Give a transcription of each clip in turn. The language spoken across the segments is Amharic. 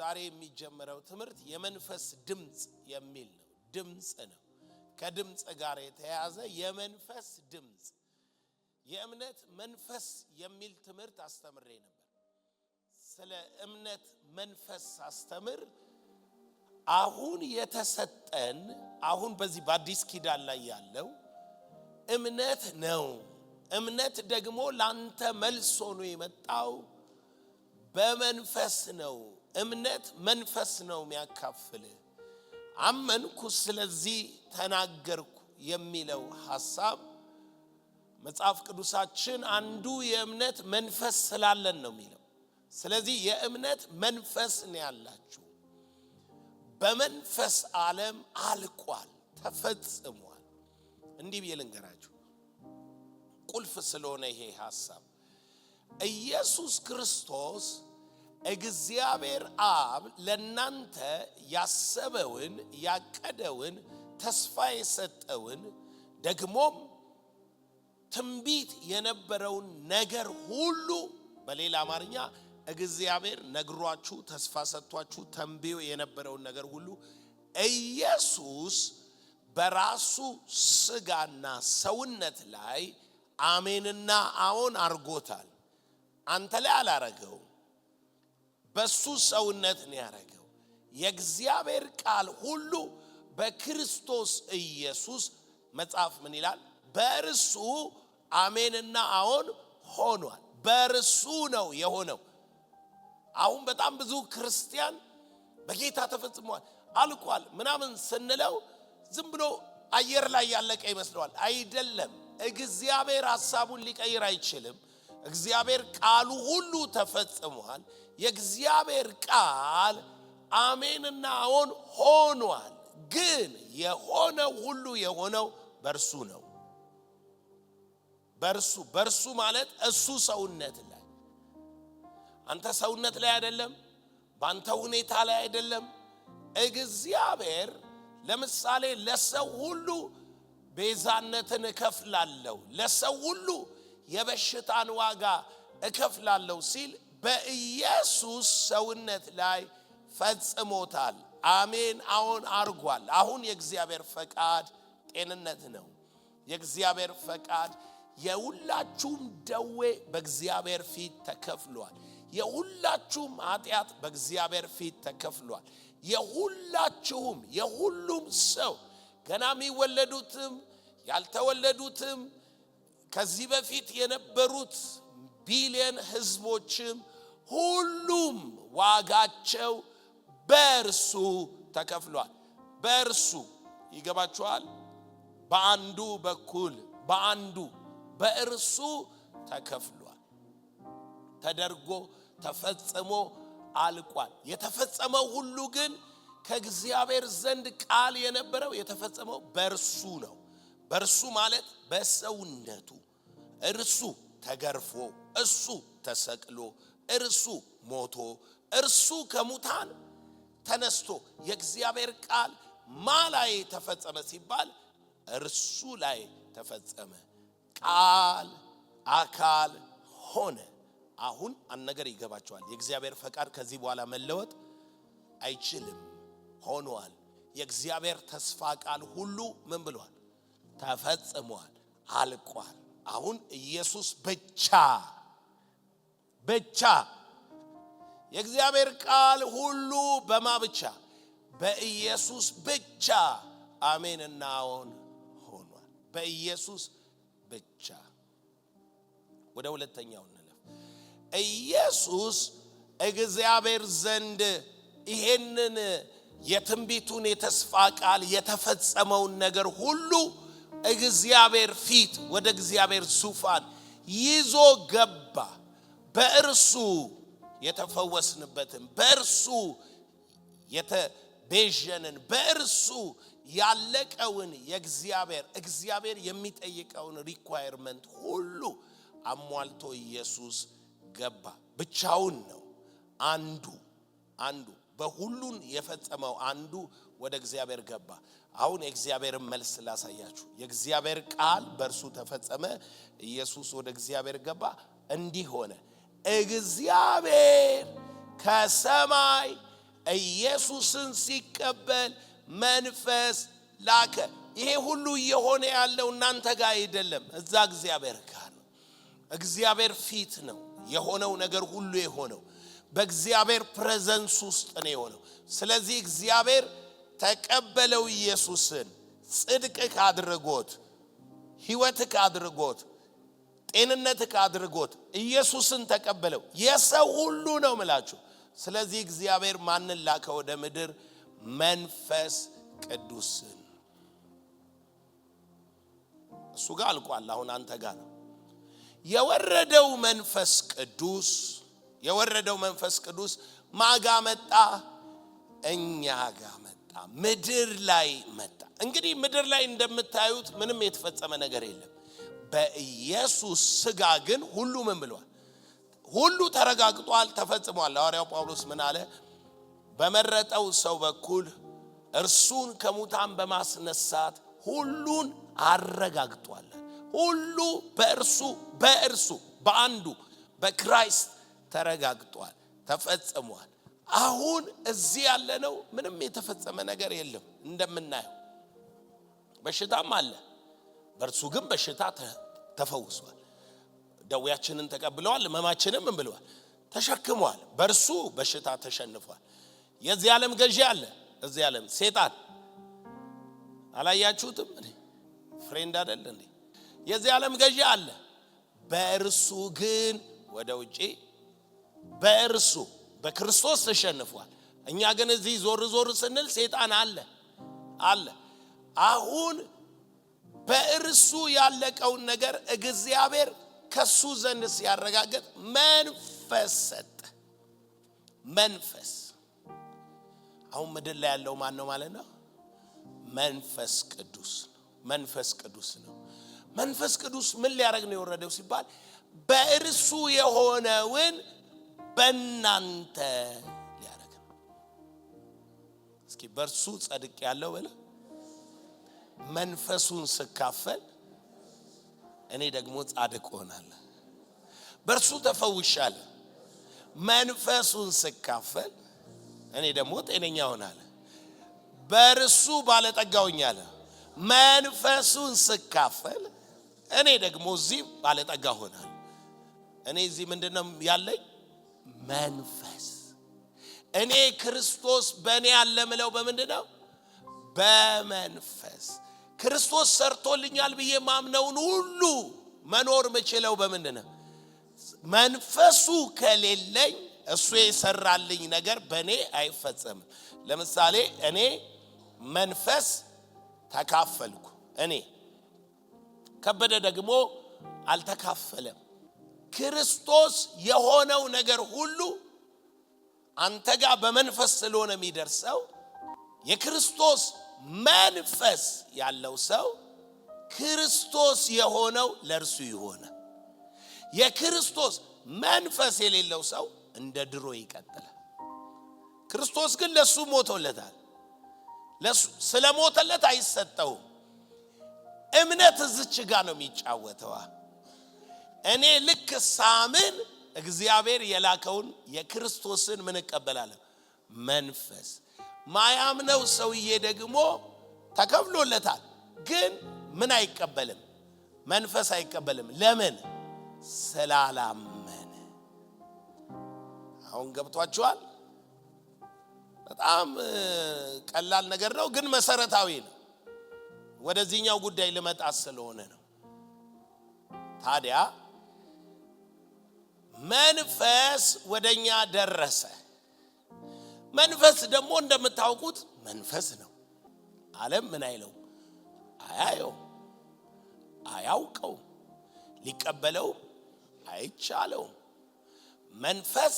ዛሬ የሚጀምረው ትምህርት የመንፈስ ድምጽ የሚል ነው። ድምጽ ነው። ከድምጽ ጋር የተያያዘ የመንፈስ ድምጽ የእምነት መንፈስ የሚል ትምህርት አስተምሬ ነበር። ስለ እምነት መንፈስ አስተምር አሁን የተሰጠን አሁን በዚህ በአዲስ ኪዳን ላይ ያለው እምነት ነው። እምነት ደግሞ ላንተ መልስ ሆኖ የመጣው በመንፈስ ነው። እምነት መንፈስ ነው የሚያካፍል። አመንኩ ስለዚህ ተናገርኩ የሚለው ሐሳብ መጽሐፍ ቅዱሳችን አንዱ የእምነት መንፈስ ስላለን ነው የሚለው። ስለዚህ የእምነት መንፈስ ነው ያላችሁ። በመንፈስ ዓለም አልቋል፣ ተፈጽሟል። እንዲህ ብዬ ልንገራችሁ ቁልፍ ስለሆነ ይሄ ሐሳብ ኢየሱስ ክርስቶስ እግዚአብሔር አብ ለናንተ ያሰበውን ያቀደውን ተስፋ የሰጠውን ደግሞም ትንቢት የነበረውን ነገር ሁሉ በሌላ አማርኛ እግዚአብሔር ነግሯችሁ ተስፋ ሰጥቷችሁ ተንብዮ የነበረውን ነገር ሁሉ ኢየሱስ በራሱ ስጋና ሰውነት ላይ አሜንና አዎን አርጎታል። አንተ ላይ አላረገው፣ በሱ ሰውነት ነው ያረገው። የእግዚአብሔር ቃል ሁሉ በክርስቶስ ኢየሱስ መጽሐፍ ምን ይላል? በእርሱ አሜንና አዎን ሆኗል። በእርሱ ነው የሆነው። አሁን በጣም ብዙ ክርስቲያን በጌታ ተፈጽሟል አልቋል ምናምን ስንለው ዝም ብሎ አየር ላይ ያለቀ ይመስለዋል። አይደለም። እግዚአብሔር ሐሳቡን ሊቀይር አይችልም። እግዚአብሔር ቃሉ ሁሉ ተፈጽሟል። የእግዚአብሔር ቃል አሜንና አዎን ሆኗል። ግን የሆነው ሁሉ የሆነው በእርሱ ነው። በእርሱ ማለት እሱ ሰውነት ላይ፣ አንተ ሰውነት ላይ አይደለም፣ ባንተ ሁኔታ ላይ አይደለም። እግዚአብሔር ለምሳሌ ለሰው ሁሉ ቤዛነትን እከፍላለሁ፣ ለሰው ሁሉ የበሽታን ዋጋ እከፍላለሁ ሲል በኢየሱስ ሰውነት ላይ ፈጽሞታል። አሜን አዎን አርጓል። አሁን የእግዚአብሔር ፈቃድ ጤንነት ነው። የእግዚአብሔር ፈቃድ የሁላችሁም ደዌ በእግዚአብሔር ፊት ተከፍሏል። የሁላችሁም ኃጢአት በእግዚአብሔር ፊት ተከፍሏል። የሁላችሁም የሁሉም ሰው ገና የሚወለዱትም ያልተወለዱትም ከዚህ በፊት የነበሩት ቢሊየን ህዝቦችም ሁሉም ዋጋቸው በእርሱ ተከፍሏል። በእርሱ ይገባችኋል? በአንዱ በኩል በአንዱ በእርሱ ተከፍሏል። ተደርጎ ተፈጽሞ አልቋል። የተፈጸመው ሁሉ ግን ከእግዚአብሔር ዘንድ ቃል የነበረው የተፈጸመው በእርሱ ነው። በእርሱ ማለት በሰውነቱ እርሱ ተገርፎ፣ እርሱ ተሰቅሎ፣ እርሱ ሞቶ፣ እርሱ ከሙታን ተነስቶ የእግዚአብሔር ቃል ማላይ ተፈጸመ ሲባል እርሱ ላይ ተፈጸመ። ቃል አካል ሆነ። አሁን አንድ ነገር ይገባቸዋል። የእግዚአብሔር ፈቃድ ከዚህ በኋላ መለወጥ አይችልም። ሆኗል። የእግዚአብሔር ተስፋ ቃል ሁሉ ምን ብሏል? ተፈጽሟል፣ አልቋል። አሁን ኢየሱስ ብቻ የእግዚአብሔር ቃል ሁሉ በማ ብቻ? በኢየሱስ ብቻ አሜንና አዎን ሆኗል። በኢየሱስ ብቻ። ወደ ሁለተኛው እንለፍ። ኢየሱስ እግዚአብሔር ዘንድ ይሄንን የትንቢቱን የተስፋ ቃል የተፈጸመውን ነገር ሁሉ እግዚአብሔር ፊት ወደ እግዚአብሔር ዙፋን ይዞ ገባ። በእርሱ የተፈወስንበትን፣ በእርሱ የተቤዠንን፣ በእርሱ ያለቀውን እግዚአብሔር የሚጠይቀውን ሪኳየርመንት ሁሉ አሟልቶ ኢየሱስ ገባ። ብቻውን ነው። አንዱ በሁሉን የፈጸመው አንዱ ወደ እግዚአብሔር ገባ። አሁን የእግዚአብሔርን መልስ ላሳያችሁ። የእግዚአብሔር ቃል በእርሱ ተፈጸመ። ኢየሱስ ወደ እግዚአብሔር ገባ። እንዲህ ሆነ። እግዚአብሔር ከሰማይ ኢየሱስን ሲቀበል መንፈስ ላከ። ይሄ ሁሉ የሆነ ያለው እናንተ ጋር አይደለም፣ እዛ እግዚአብሔር ጋር ነው። እግዚአብሔር ፊት ነው የሆነው ነገር ሁሉ የሆነው። በእግዚአብሔር ፕሬዘንስ ውስጥ ነው የሆነው። ስለዚህ እግዚአብሔር ተቀበለው ኢየሱስን፣ ጽድቅ አድርጎት፣ ሕይወት አድርጎት፣ ጤንነት አድርጎት ኢየሱስን ተቀበለው። የሰው ሁሉ ነው ማለት። ስለዚህ እግዚአብሔር ማንን ላከ ወደ ምድር? መንፈስ ቅዱስን። እሱ ጋር አልቋል። አሁን አንተ ጋር ነው የወረደው መንፈስ ቅዱስ ማጋ መጣ? እኛ ጋር መጣ፣ ምድር ላይ መጣ። እንግዲህ ምድር ላይ እንደምታዩት ምንም የተፈጸመ ነገር የለም። በኢየሱስ ሥጋ ግን ሁሉ ምን ብሏል? ሁሉ ተረጋግጧል፣ ተፈጽሟል። ሐዋርያው ጳውሎስ ምን አለ? በመረጠው ሰው በኩል እርሱን ከሙታን በማስነሳት ሁሉን አረጋግጧል። ሁሉ በእርሱ በአንዱ በክራይስት ተረጋግጧል፣ ተፈጽሟል። አሁን እዚህ ያለነው ምንም የተፈጸመ ነገር የለም። እንደምናየው በሽታም አለ፣ በእርሱ ግን በሽታ ተፈውሷል። ደዌያችንን ተቀብለዋል፣ ሕመማችንን ምን ብለዋል? ተሸክሟል። በእርሱ በሽታ ተሸንፏል። የዚህ ዓለም ገዢ አለ፣ እዚህ ዓለም ሰይጣን አላያችሁትም እንዴ? ፍሬንድ አይደል እንዴ? የዚህ ዓለም ገዢ አለ። በእርሱ ግን ወደ ውጪ በእርሱ በክርስቶስ ተሸንፏል። እኛ ግን እዚህ ዞር ስንል ሰይጣን አለ። አሁን በእርሱ ያለቀውን ነገር እግዚአብሔር ከሱ ዘንድ ሲያረጋግጥ መንፈስ ሰጠ። መንፈስ አሁን ምድር ላይ ያለው ማን ነው ማለት ነው? መንፈስ ቅዱስ ነው። መንፈስ ቅዱስ ምን ሊያደርግ ነው የወረደው ሲባል በእርሱ የሆነውን በእናንተ ሊያደርግ ነው። እስኪ በእርሱ ጸድቅ ያለው በለ። መንፈሱን ስካፈል እኔ ደግሞ ጻድቅ ሆናለሁ። በእርሱ ተፈውሻለሁ። መንፈሱን ስካፈል እኔ ደግሞ ጤነኛ ሆናለሁ። በእርሱ ባለጠጋ ሆኛለሁ። መንፈሱን ስካፈል እኔ ደግሞ እዚህ ባለጠጋ ሆናለሁ። እኔ እዚህ ምንድነው ያለኝ? መንፈስ። እኔ ክርስቶስ በእኔ ያለ ምለው በምንድነው? በመንፈስ። ክርስቶስ ሰርቶልኛል ብዬ ማምነውን ሁሉ መኖር ምችለው በምንድነው? መንፈሱ ከሌለኝ እሱ የሰራልኝ ነገር በእኔ አይፈጸምም። ለምሳሌ እኔ መንፈስ ተካፈልኩ፣ እኔ ከበደ ደግሞ አልተካፈለም። ክርስቶስ የሆነው ነገር ሁሉ አንተ ጋር በመንፈስ ስለሆነ የሚደርሰው የክርስቶስ መንፈስ ያለው ሰው ክርስቶስ የሆነው ለርሱ ይሆነ። የክርስቶስ መንፈስ የሌለው ሰው እንደ ድሮ ይቀጥላል። ክርስቶስ ግን ለሱ ሞቶለታል። ለሱ ስለሞተለት አይሰጠውም። እምነት እዚች ጋር ነው የሚጫወተው። እኔ ልክ ሳምን እግዚአብሔር የላከውን የክርስቶስን ምን እቀበላለሁ? መንፈስ። ማያምነው ሰውዬ ደግሞ ተከፍሎለታል፣ ግን ምን አይቀበልም? መንፈስ አይቀበልም። ለምን? ስላላመነ። አሁን ገብቷችኋል? በጣም ቀላል ነገር ነው፣ ግን መሰረታዊ ነው። ወደዚህኛው ጉዳይ ልመጣ ስለሆነ ነው። ታዲያ መንፈስ ወደኛ ደረሰ። መንፈስ ደግሞ እንደምታውቁት መንፈስ ነው። ዓለም ምን አይለው? አያየው፣ አያውቀው፣ ሊቀበለው አይቻለው። መንፈስ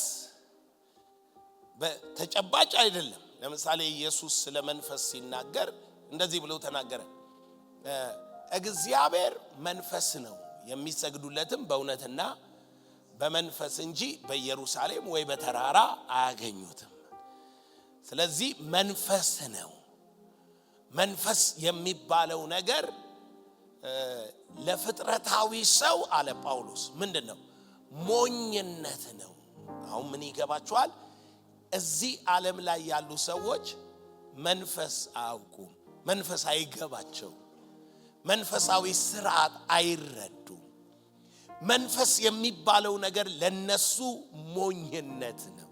በተጨባጭ አይደለም። ለምሳሌ ኢየሱስ ስለ መንፈስ ሲናገር እንደዚህ ብሎ ተናገረ። እግዚአብሔር መንፈስ ነው፣ የሚሰግዱለትም በእውነትና በመንፈስ እንጂ በኢየሩሳሌም ወይ በተራራ አያገኙትም። ስለዚህ መንፈስ ነው። መንፈስ የሚባለው ነገር ለፍጥረታዊ ሰው አለ ጳውሎስ ምንድነው? ሞኝነት ነው። አሁን ምን ይገባችኋል? እዚህ ዓለም ላይ ያሉ ሰዎች መንፈስ አያውቁም፣ መንፈስ አይገባቸው፣ መንፈሳዊ ስርዓት አይረዱ። መንፈስ የሚባለው ነገር ለነሱ ሞኝነት ነው።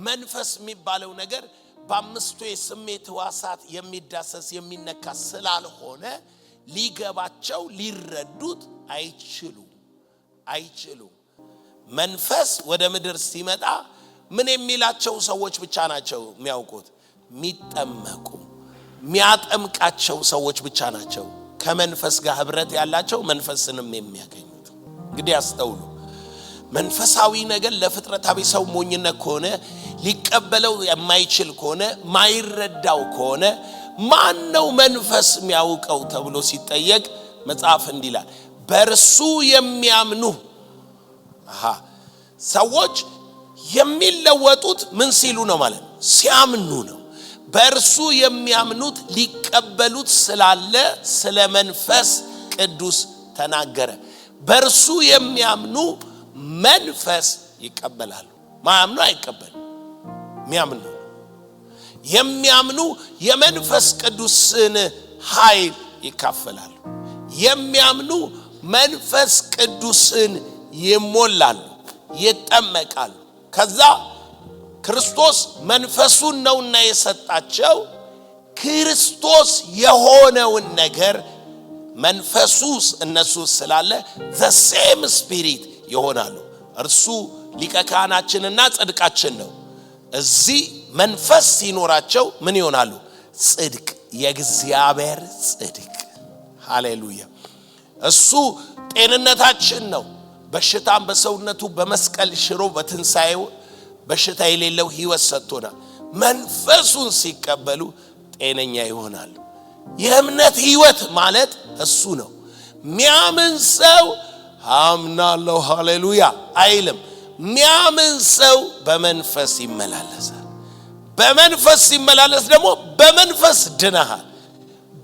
መንፈስ የሚባለው ነገር በአምስቱ የስሜት ሕዋሳት የሚዳሰስ የሚነካ ስላልሆነ ሊገባቸው ሊረዱት አይችሉም። መንፈስ ወደ ምድር ሲመጣ ምን የሚላቸው ሰዎች ብቻ ናቸው የሚያውቁት? የሚጠመቁ የሚያጠምቃቸው ሰዎች ብቻ ናቸው ከመንፈስ ጋር ህብረት ያላቸው መንፈስንም የሚያገኙት። እንግዲህ አስተውሉ። መንፈሳዊ ነገር ለፍጥረታዊ ሰው ሞኝነት ከሆነ ሊቀበለው የማይችል ከሆነ ማይረዳው ከሆነ ማን ነው መንፈስ የሚያውቀው ተብሎ ሲጠየቅ መጽሐፍ እንዲላል በእርሱ የሚያምኑ ሰዎች የሚለወጡት ምን ሲሉ ነው ማለት ነው? ሲያምኑ ነው። በእርሱ የሚያምኑት ሊቀበሉት ስላለ ስለ መንፈስ ቅዱስ ተናገረ። በእርሱ የሚያምኑ መንፈስ ይቀበላሉ። ማያምኑ አይቀበሉ። የሚያምኑ የመንፈስ ቅዱስን ኃይል ይካፈላሉ። የሚያምኑ መንፈስ ቅዱስን ይሞላሉ፣ ይጠመቃሉ። ከዛ ክርስቶስ መንፈሱን ነውና የሰጣቸው ክርስቶስ የሆነውን ነገር መንፈሱስ እነሱ ስላለ the same spirit ይሆናሉ። እርሱ ሊቀ ካህናችንና ጽድቃችን ነው። እዚህ መንፈስ ሲኖራቸው ምን ይሆናሉ? ጽድቅ፣ የእግዚአብሔር ጽድቅ። ሃሌሉያ። እሱ ጤንነታችን ነው። በሽታም በሰውነቱ በመስቀል ሽሮ በትንሳኤው በሽታ የሌለው ሕይወት ሰጥቶናል። መንፈሱን ሲቀበሉ ጤነኛ ይሆናሉ። የእምነት ሕይወት ማለት እሱ ነው። ሚያምን ሰው አምናለሁ ሃሌሉያ አይልም። ሚያምን ሰው በመንፈስ ይመላለሳል። በመንፈስ ሲመላለስ ደግሞ በመንፈስ ድነሃል፣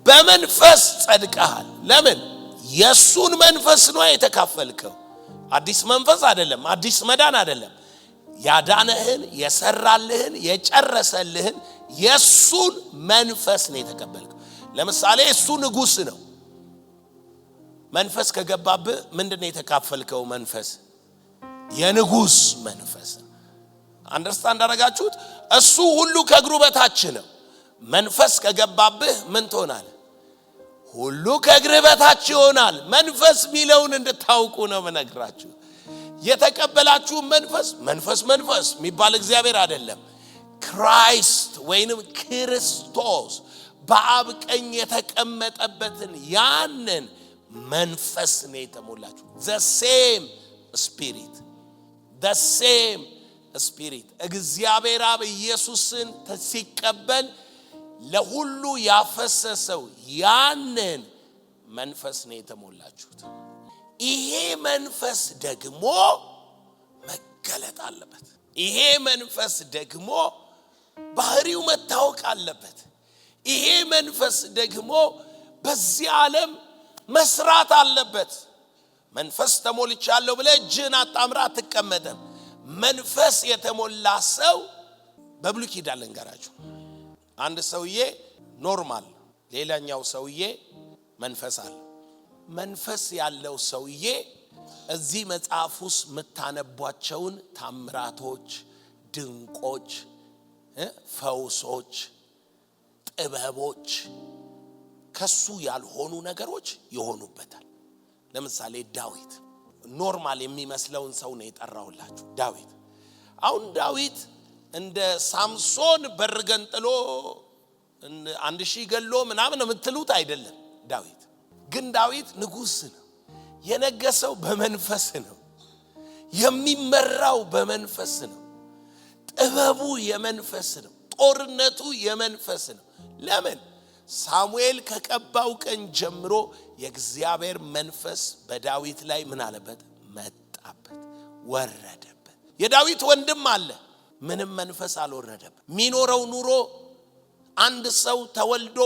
በመንፈስ ጸድቀሃል። ለምን? የሱን መንፈስ ነው የተካፈልከው። አዲስ መንፈስ አይደለም፣ አዲስ መዳን አይደለም። ያዳነህን የሰራልህን የጨረሰልህን የሱን መንፈስ ነው የተቀበልከው። ለምሳሌ እሱ ንጉስ ነው። መንፈስ ከገባብህ ምንድነው የተካፈልከው? መንፈስ፣ የንጉስ መንፈስ። አንደርስታንድ አደረጋችሁት? እሱ ሁሉ ከእግሩ በታች ነው። መንፈስ ከገባብህ ምን ትሆናለህ? ሁሉ ከእግር በታች ይሆናል። መንፈስ ሚለውን እንድታውቁ ነው መነግራችሁ። የተቀበላችሁ መንፈስ የሚባል እግዚአብሔር አይደለም። ክራይስት ወይንም ክርስቶስ በአብ ቀኝ የተቀመጠበትን ያንን መንፈስ ነው የተሞላችሁ። the same spirit እግዚአብሔር አብ ኢየሱስን ሲቀበል ለሁሉ ያፈሰሰው ያንን መንፈስ ነው የተሞላችሁት። ይሄ መንፈስ ደግሞ መገለጥ አለበት። ይሄ መንፈስ ደግሞ ባህሪው መታወቅ አለበት። ይሄ መንፈስ ደግሞ በዚህ ዓለም መስራት አለበት። መንፈስ ተሞልቻለሁ ብለህ እጅህን አጣምራ አትቀመጥም። መንፈስ የተሞላ ሰው በብሉይ ኪዳን ልንገራችሁ፣ አንድ ሰውዬ ኖርማል፣ ሌላኛው ሰውዬ መንፈስ አለ። መንፈስ ያለው ሰውዬ እዚህ መጽሐፍ ውስጥ የምታነቧቸውን ታምራቶች፣ ድንቆች፣ ፈውሶች፣ ጥበቦች ከሱ ያልሆኑ ነገሮች ይሆኑበታል። ለምሳሌ ዳዊት ኖርማል የሚመስለውን ሰው ነው የጠራውላችሁ። ዳዊት እንደ ሳምሶን በርገንጥሎ 1000 ገሎ ምናምን የምትሉት አይደለም። ዳዊት ንጉስ ነው። የነገሰው በመንፈስ ነው። የሚመራው በመንፈስ ነው። ጥበቡ የመንፈስ ነው። ጦርነቱ የመንፈስ ነው። ለምን? ሳሙኤል ከቀባው ቀን ጀምሮ የእግዚአብሔር መንፈስ በዳዊት ላይ ምን አለበት? መጣበት፣ ወረደበት። የዳዊት ወንድም አለ፣ ምንም መንፈስ አልወረደበት። ሚኖረው ኑሮ አንድ ሰው ተወልዶ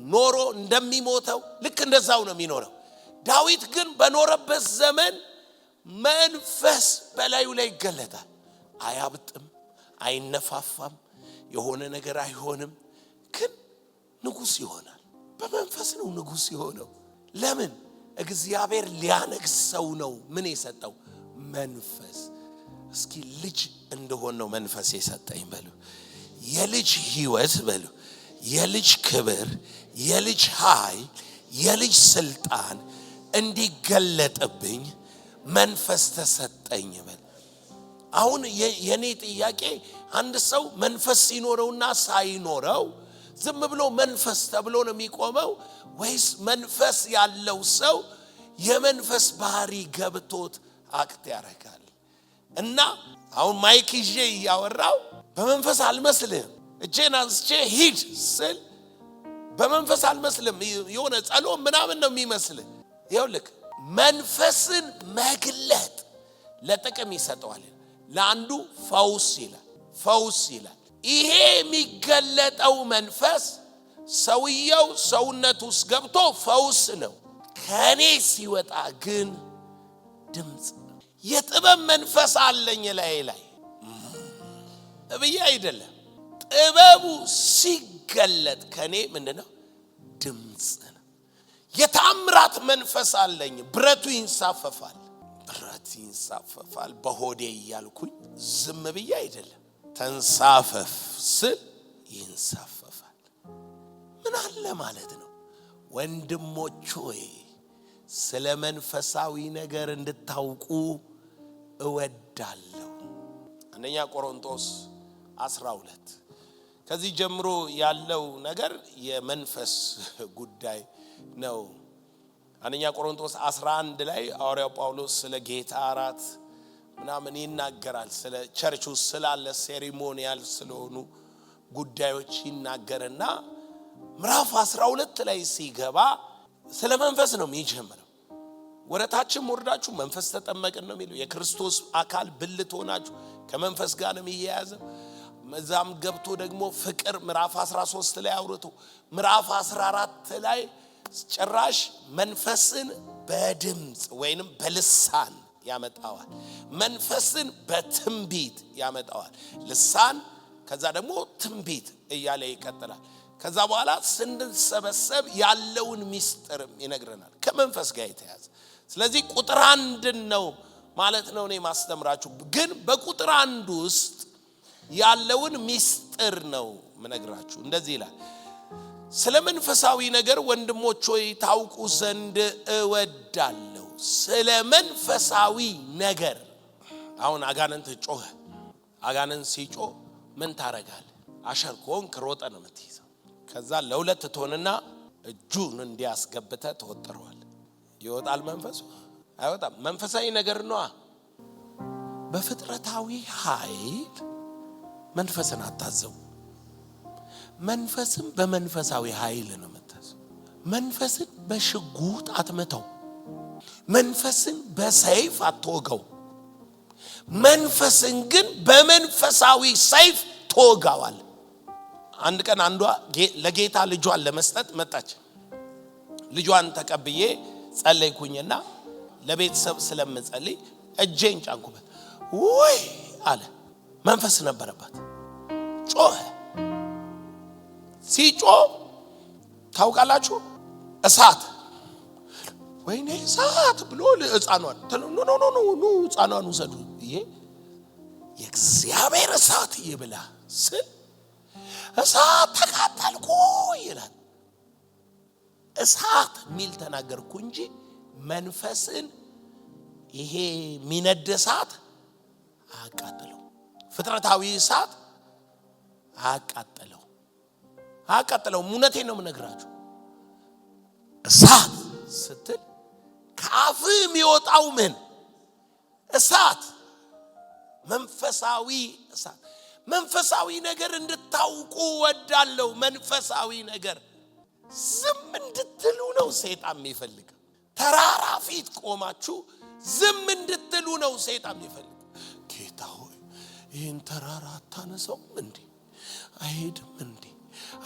ኖሮ እንደሚሞተው ልክ እንደዛው ነው የሚኖረው። ዳዊት ግን በኖረበት ዘመን መንፈስ በላዩ ላይ ይገለጣል። አያብጥም፣ አይነፋፋም የሆነ ነገር አይሆንም ግን ንጉስ ይሆናል በመንፈስ ነው ንጉስ የሆነው ለምን እግዚአብሔር ሊያነግሰው ነው ምን የሰጠው መንፈስ እስኪ ልጅ እንደሆነ ነው መንፈስ የሰጠኝ በሉ የልጅ ሕይወት በሉ የልጅ ክብር የልጅ ኃይል የልጅ ስልጣን እንዲገለጥብኝ መንፈስ ተሰጠኝ በሉ አሁን የኔ ጥያቄ አንድ ሰው መንፈስ ሲኖረውና ሳይኖረው ዝም ብሎ መንፈስ ተብሎ ነው የሚቆመው ወይስ መንፈስ ያለው ሰው የመንፈስ ባህሪ ገብቶት አክት ያደርጋል እና አሁን ማይክ ይዤ ያወራው በመንፈስ አልመስልም እጄን አንስቼ ሂድ ስል በመንፈስ አልመስልም የሆነ ጸሎት ምናምን ነው የሚመስልህ ይኸውልህ መንፈስን መግለጥ ለጥቅም ይሰጠዋል ለአንዱ ፈውስ ይላል ይሄ የሚገለጠው መንፈስ ሰውየው ሰውነት ውስጥ ገብቶ ፈውስ ነው ከኔ ሲወጣ ግን ድምጽ የጥበብ መንፈስ አለኝ ላይ እብዬ አይደለም ጥበቡ ሲገለጥ ከኔ ምንድነው ድምጽ ነው የታምራት መንፈስ አለኝ ብረቱ ይንሳፈፋል በሆዴ ያልኩኝ ዝም ብዬ አይደለም ተንሳፈፍ ስል ይንሳፈፋል ምን አለ ማለት ነው ወንድሞች ሆይ ስለ መንፈሳዊ ነገር እንድታውቁ እወዳለሁ አንደኛ ቆሮንቶስ 12 ከዚህ ጀምሮ ያለው ነገር የመንፈስ ጉዳይ ነው አንደኛ ቆሮንቶስ 11 ላይ ሐዋርያው ጳውሎስ ስለ ጌታ እራት ምናምን ይናገራል ስለ ቸርቹ ስላለ ሴሪሞኒያል ስለሆኑ ጉዳዮች ይናገርና ምዕራፍ 12 ላይ ሲገባ ስለ መንፈስ ነው የሚጀምረው ወረታችን ወርዳችሁ መንፈስ ተጠመቅን ነው የሚለው የክርስቶስ አካል ብልት ሆናችሁ ከመንፈስ ጋር ነው የሚያያዘው መዛም ገብቶ ደግሞ ፍቅር ምዕራፍ 13 ላይ አውርቶ ምዕራፍ 14 ላይ ጭራሽ መንፈስን በድምጽ ወይንም በልሳን ያመጣዋል መንፈስን በትንቢት ያመጣዋል ልሳን ከዛ ደግሞ ትንቢት እያለ ይቀጥላል ከዛ በኋላ ስንሰበሰብ ያለውን ሚስጥር ይነግረናል ከመንፈስ ጋር የተያዘ ስለዚህ ቁጥር 1 ነው ማለት ነው እኔ ማስተምራችሁ ግን በቁጥር 1 ውስጥ ያለውን ሚስጥር ነው ምነግራችሁ እንደዚህ ይላል ስለ መንፈሳዊ ነገር ወንድሞች ሆይ ታውቁ ዘንድ እወዳለሁ ስለ መንፈሳዊ ነገር አሁን አጋንንት ጮኸ አጋንንት ሲጮህ ምን ታረጋለህ አሸርኮን ከሮጠ ነው የምትይዘው ከዛ ለሁለት ትሆንና እጁን እንዲያስገብተ ተወጥሯል ይወጣል መንፈሱ አይወጣም መንፈሳዊ ነገር ነው በፍጥረታዊ ኃይል መንፈስን አታዘው መንፈስም በመንፈሳዊ ኃይል ነው የምታዘው መንፈስን በሽጉጥ አትመታው መንፈስን በሰይፍ አትወጋው መንፈስን ግን በመንፈሳዊ ሰይፍ ተወጋዋል አንድ ቀን አንዷ ለጌታ ልጇን ለመስጠት መጣች ልጇን ተቀብዬ ጸለይኩኝና ለቤተሰብ ስለምጸልይ እጄን ጫንኩበት ወይ አለ መንፈስ ነበረባት ጮኸ ሲጮህ ታውቃላችሁ እሳት ወይኔ እሳት ብሎ ለሕፃኗን ኖ ሕፃኗን ወሰዱ ይሄ የእግዚአብሔር እሳት ይብላ ስል እሳት ተቃጠልኩ ይላል እሳት ሚል ተናገርኩ እንጂ መንፈስን ይሄ ሚነድ እሳት አቃጠለው ፍጥረታዊ እሳት አቃጠለው ሙነቴን ነው የምነግራችሁ እሳት ስትል ከአፍ የሚወጣው ምን እሳት መንፈሳዊ እሳት መንፈሳዊ ነገር እንድታውቁ ወዳለው መንፈሳዊ ነገር ዝም እንድትሉ ነው ሰይጣን የሚፈልግ ተራራ ፊት ቆማችሁ ዝም እንድትሉ ነው ሰይጣን የሚፈልግ ጌታ ሆይ ይህን ተራራ አታነሳው እንዴ አይሄድም እንዴ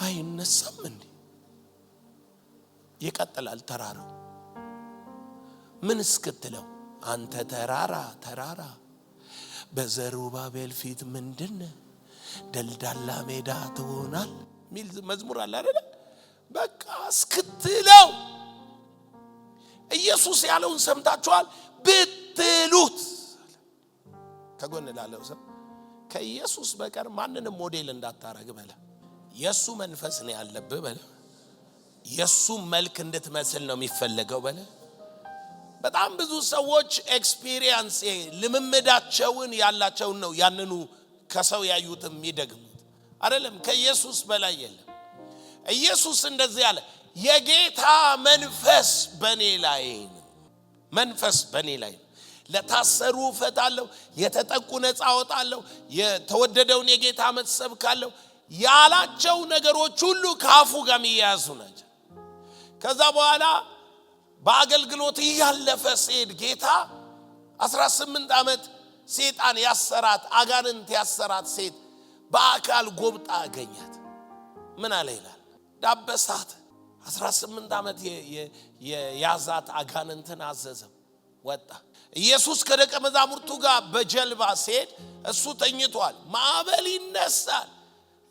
አይነሳም እንዴ ይቀጥላል ተራራው ምን እስክትለው አንተ ተራራ በዘሩባቤል ፊት ምንድነው ደልዳላ ሜዳ ትሆናል ሚል መዝሙር አለ አይደል? በቃ እስክትለው ኢየሱስ ያለውን ሰምታችኋል ብትሉት ከጎን ላለው ሰው ከኢየሱስ በቀር ማንንም ሞዴል እንዳታረግ በለ። ኢየሱ መንፈስ ነው ያለብህ በለ። ኢየሱ መልክ እንድትመስል ነው የሚፈልገው በለ። በጣም ብዙ ሰዎች ኤክስፒሪየንስ ልምምዳቸውን ያላቸው ነው ያንኑ ከሰው ያዩትም ይደግሙት አይደለም። ከኢየሱስ በላይ የለም። ኢየሱስ እንደዚህ ያለ የጌታ መንፈስ በኔ ላይ ነው። መንፈስ በኔ ላይ ነው። ለታሰሩ ፈታለሁ፣ የተጠቁ ነፃ አወጣለሁ፣ የተወደደውን የጌታ መሰብካለሁ ያላቸው ነገሮች ሁሉ ካፉ ጋር የሚያያዙ ናቸው። ከዛ በኋላ በአገልግሎት ያለፈ ሲሄድ ጌታ 18 ዓመት ሰይጣን ያሰራት አጋንንት ያሰራት ሴት በአካል ጎብጣ አገኛት። ምን አለ ይላል? ዳበሳት። 18 ዓመት የያዛት አጋንንትን አዘዘው፣ ወጣ። ኢየሱስ ከደቀ መዛሙርቱ ጋር በጀልባ ሲሄድ እሱ ተኝቷል። ማዕበል ይነሳል።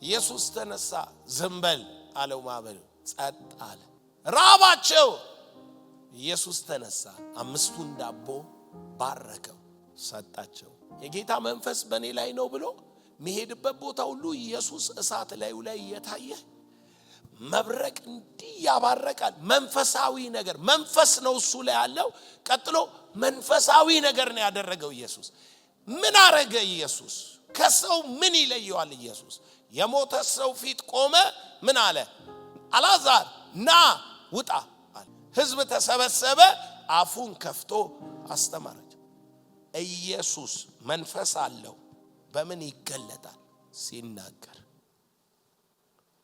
ኢየሱስ ተነሳ። ዝም በል አለው። ማዕበሉ ጸጥ አለ። ራባቸው። ኢየሱስ ተነሳ። 5 ዳቦ ባረከው፣ ሰጣቸው። የጌታ መንፈስ በኔ ላይ ነው ብሎ መሄድበት ቦታ ሁሉ ኢየሱስ እሳት ላይ እየታየ መብረቅ እንዲህ ያባረቃል። መንፈሳዊ ነገር መንፈስ ነው እሱ ላይ ያለው። ቀጥሎ መንፈሳዊ ነገር ነው ያደረገው ኢየሱስ። ምን አረገ ኢየሱስ? ከሰው ምን ይለየዋል ኢየሱስ? የሞተ ሰው ፊት ቆመ። ምን አለ? አልዓዛር ና ውጣ አለ። ሕዝብ ተሰበሰበ። አፉን ከፍቶ አስተማራቸው። ኢየሱስ መንፈስ አለው። በምን ይገለጣል? ሲናገር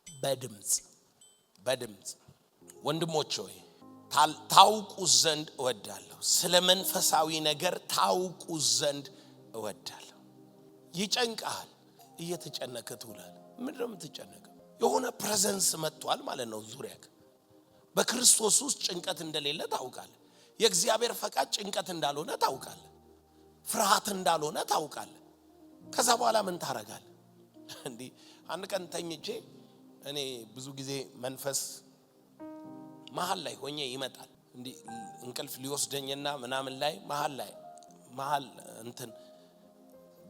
በድምጽ። ወንድሞች ሆይ ታውቁ ዘንድ እወዳለሁ። ስለ መንፈሳዊ ነገር ታውቁ ዘንድ እወዳለሁ። ይጨንቃል። እየተጨነቀ ትውላለህ። ምንድነው የምትጨነቀው? የሆነ ፕሬዘንስ መጥቷል ማለት ነው ዙሪያክ። በክርስቶስ ውስጥ ጭንቀት እንደሌለ ታውቃለህ። የእግዚአብሔር ፈቃድ ጭንቀት እንዳልሆነ ታውቃለህ። ፍርሃት እንዳልሆነ ታውቃለህ። ከዛ በኋላ ምን ታረጋለህ? እንዴ አንድ ቀን ተኝቼ እኔ ብዙ ጊዜ መንፈስ መሃል ላይ ሆኜ ይመጣል። እንዴ እንቅልፍ ሊወስደኝና ምናምን ላይ መሃል እንትን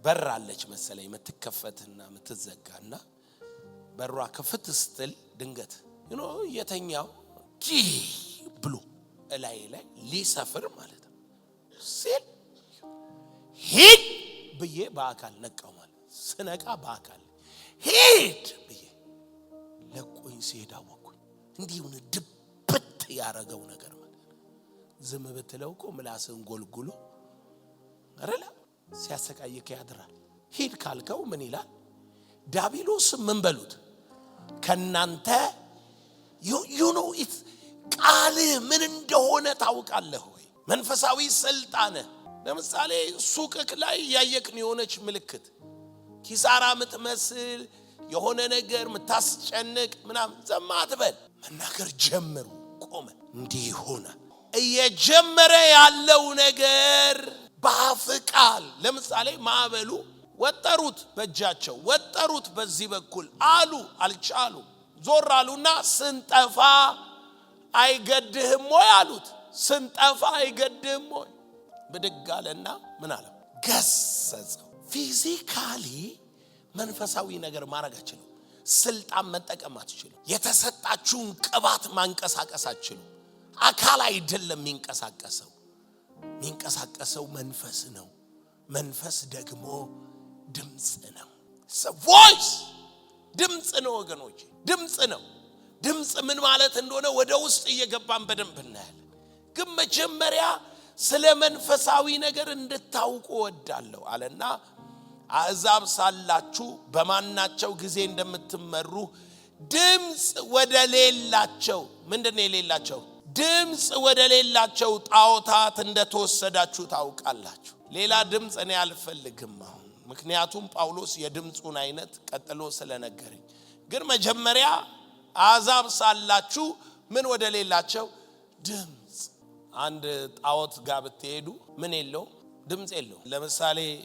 በራለች መሰለኝ የምትከፈትና የምትዘጋና በሯ ክፍት ስትል ድንገት የተኛው ብሎ ላይ ሊሰፍር ማለት ነው ሲል ሂድ ብዬ በአካል ነቃው ማለት። ስነቃ በአካል ሂድ ብዬ ለቆኝ ሲሄድ አወቅኩኝ። እንዲህ ሆነ ድብት ያረገው ነገር ማለት ነው። ዝም ብትለው እኮ ምላስን ጎልጉሎ አረላ ሲያሰቃይክ ያድራል። ሂድ ካልከው ምን ይላል? ዲያብሎስ ምን በሉት ከናንተ ቃል ምን እንደሆነ ታውቃለህ ወይ? መንፈሳዊ ስልጣን። ለምሳሌ ሱቅክ ላይ ያየክን የሆነች ምልክት ኪሳራ ምትመስል የሆነ ነገር ምታስጨንቅ ምናምን ዘማ አትበል። መናገር ጀምሩ። ቆመ እንዲህ ሆነ። እየጀመረ ያለው ነገር በአፍቃል። ለምሳሌ ማዕበሉ ወጠሩት፣ በእጃቸው ወጠሩት። በዚህ በኩል አሉ፣ አልቻሉ። ዞር አሉና ስንጠፋ አይገድህም ወይ አሉት። ስንጠፋ አይገድህም ወይ? ብድግ አለና ምን አለ? ገሰጸው። ፊዚካሊ መንፈሳዊ ነገር ማድረግ አትችሉም። ስልጣን መጠቀም አትችሉም። የተሰጣችሁን ቅባት ማንቀሳቀስ አትችሉም። አካል አይደለም የሚንቀሳቀሰው መንፈስ ነው። መንፈስ ደግሞ ድምጽ ነው። ቮይስ ድምጽ ነው ወገኖች፣ ድምጽ ነው። ድምጽ ምን ማለት እንደሆነ ወደ ውስጥ እየገባን በደንብ እናያለን። ግን መጀመሪያ ስለ መንፈሳዊ ነገር እንድታውቁ ወዳለሁ አለና አሕዛብ ሳላችሁ በማናቸው ጊዜ እንደምትመሩ ድምጽ ወደ ሌላቸው ምንድነው የሌላቸው? ድምጽ ወደ ሌላቸው ጣዖታት እንደተወሰዳችሁ ታውቃላችሁ። ሌላ ድምጽ እኔ አልፈልግም አሁን፣ ምክንያቱም ጳውሎስ የድምጹን አይነት ቀጥሎ ስለነገረኝ። ግን መጀመሪያ አሕዛብ ሳላችሁ ምን ወደ ሌላቸው ድምጽ። አንድ ጣዖት ጋር ብትሄዱ ምን የለው? ድምጽ የለው። ለምሳሌ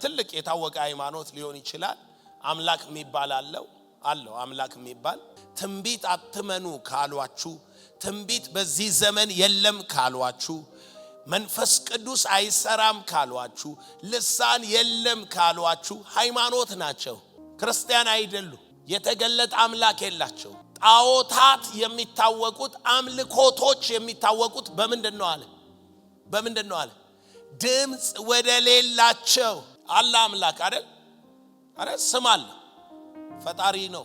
ትልቅ የታወቀ ሃይማኖት ሊሆን ይችላል። አምላክ የሚባል አለው አምላክ የሚባል ትንቢት አትመኑ ካሏችሁ ትንቢት በዚህ ዘመን የለም ካሏችሁ መንፈስ ቅዱስ አይሰራም ካሏችሁ ልሳን የለም ካሏችሁ ሃይማኖት ናቸው ክርስቲያን አይደሉም የተገለጠ አምላክ የላቸው ጣዖታት የሚታወቁት አምልኮቶች የሚታወቁት በምንድነው አለ ድምጽ ወደ ሌላቸው አለ አምላክ አይደል ስም አለ ፈጣሪ ነው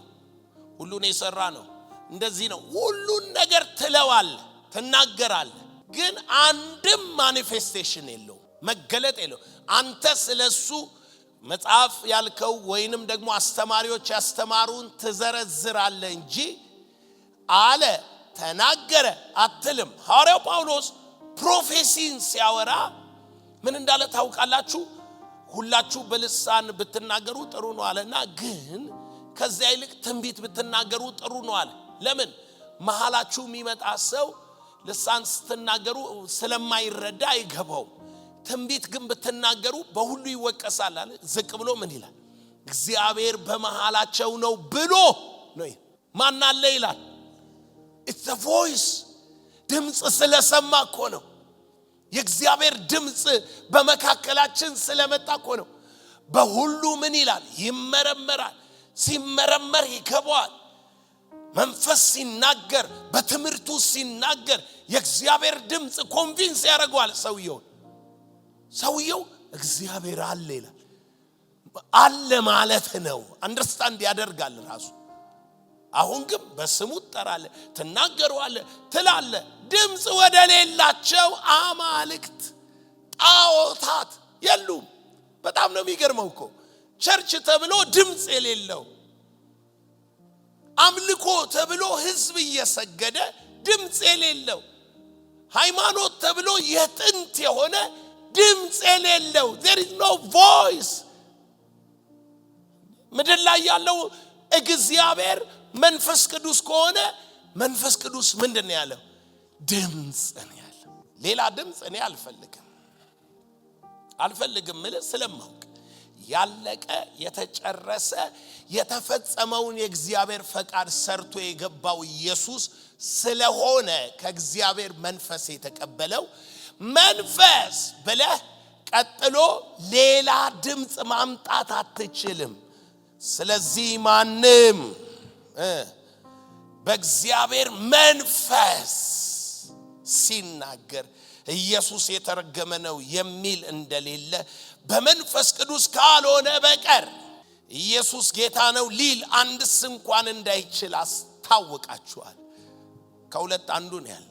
ሁሉን የሰራ ነው እንደዚህ ነው ሁሉን ነገር ትለዋል ትናገራል ግን አንድም ማኒፌስቴሽን የለው መገለጥ የለው አንተ ስለሱ መጽሐፍ ያልከው ወይንም ደግሞ አስተማሪዎች ያስተማሩን ትዘረዝራለህ እንጂ አለ ተናገረ አትልም ሐዋርያው ጳውሎስ ፕሮፌሲን ሲያወራ ምን እንዳለ ታውቃላችሁ ሁላችሁ በልሳን ብትናገሩ ጥሩ ነው አለና ግን ከዚያ ይልቅ ትንቢት ብትናገሩ ጥሩ ነው አለ ለምን መሐላችሁ የሚመጣ ሰው ልሳን ስትናገሩ ስለማይረዳ አይገባው ትንቢት ግን ብትናገሩ በሁሉ ይወቀሳል አለ ዝቅ ብሎ ምን ይላል እግዚአብሔር በመሐላቸው ነው ብሎ ነው ማን አለ ይላል it's a voice ድምጽ ስለሰማ እኮ ነው የእግዚአብሔር ድምጽ በመካከላችን ስለመጣ እኮ ነው በሁሉ ምን ይላል ይመረመራል ሲመረመር ይገባዋል መንፈስ ሲናገር በትምህርቱ ሲናገር የእግዚአብሔር ድምጽ ኮንቪንስ ያደርገዋል ሰውየው እግዚአብሔር አለ ይላል አለ ማለት ነው አንደርስታንድ ያደርጋል ራሱ አሁን ግን በስሙ ተጠራለ ተናገሩአለ ትላለ ድምጽ ወደ ሌላቸው አማልክት ጣዖታት የሉም በጣም ነው የሚገርመው እኮ ቸርች ተብሎ ድምጽ የሌለው አምልኮ ተብሎ ህዝብ እየሰገደ ድምጽ የሌለው ሃይማኖት ተብሎ የጥንት የሆነ ድምጽ የሌለው there is no voice ምድር ላይ ያለው እግዚአብሔር መንፈስ ቅዱስ ከሆነ መንፈስ ቅዱስ ምንድነው ያለው ድምጽ ነው ያለው ሌላ ድምጽ እኔ አልፈልግም ማለት ስለማውቅ ያለቀ የተጨረሰ የተፈጸመውን የእግዚአብሔር ፈቃድ ሰርቶ የገባው ኢየሱስ ስለሆነ ከእግዚአብሔር መንፈስ የተቀበለው መንፈስ ብለህ ቀጥሎ ሌላ ድምጽ ማምጣት አትችልም ስለዚህ ማንም በእግዚአብሔር መንፈስ ሲናገር ኢየሱስ የተረገመ ነው የሚል እንደሌለ በመንፈስ ቅዱስ ካልሆነ በቀር ኢየሱስ ጌታ ነው ሊል አንድስ እንኳን እንዳይችል አስታውቃችኋል ከሁለት አንዱ ነው ያለ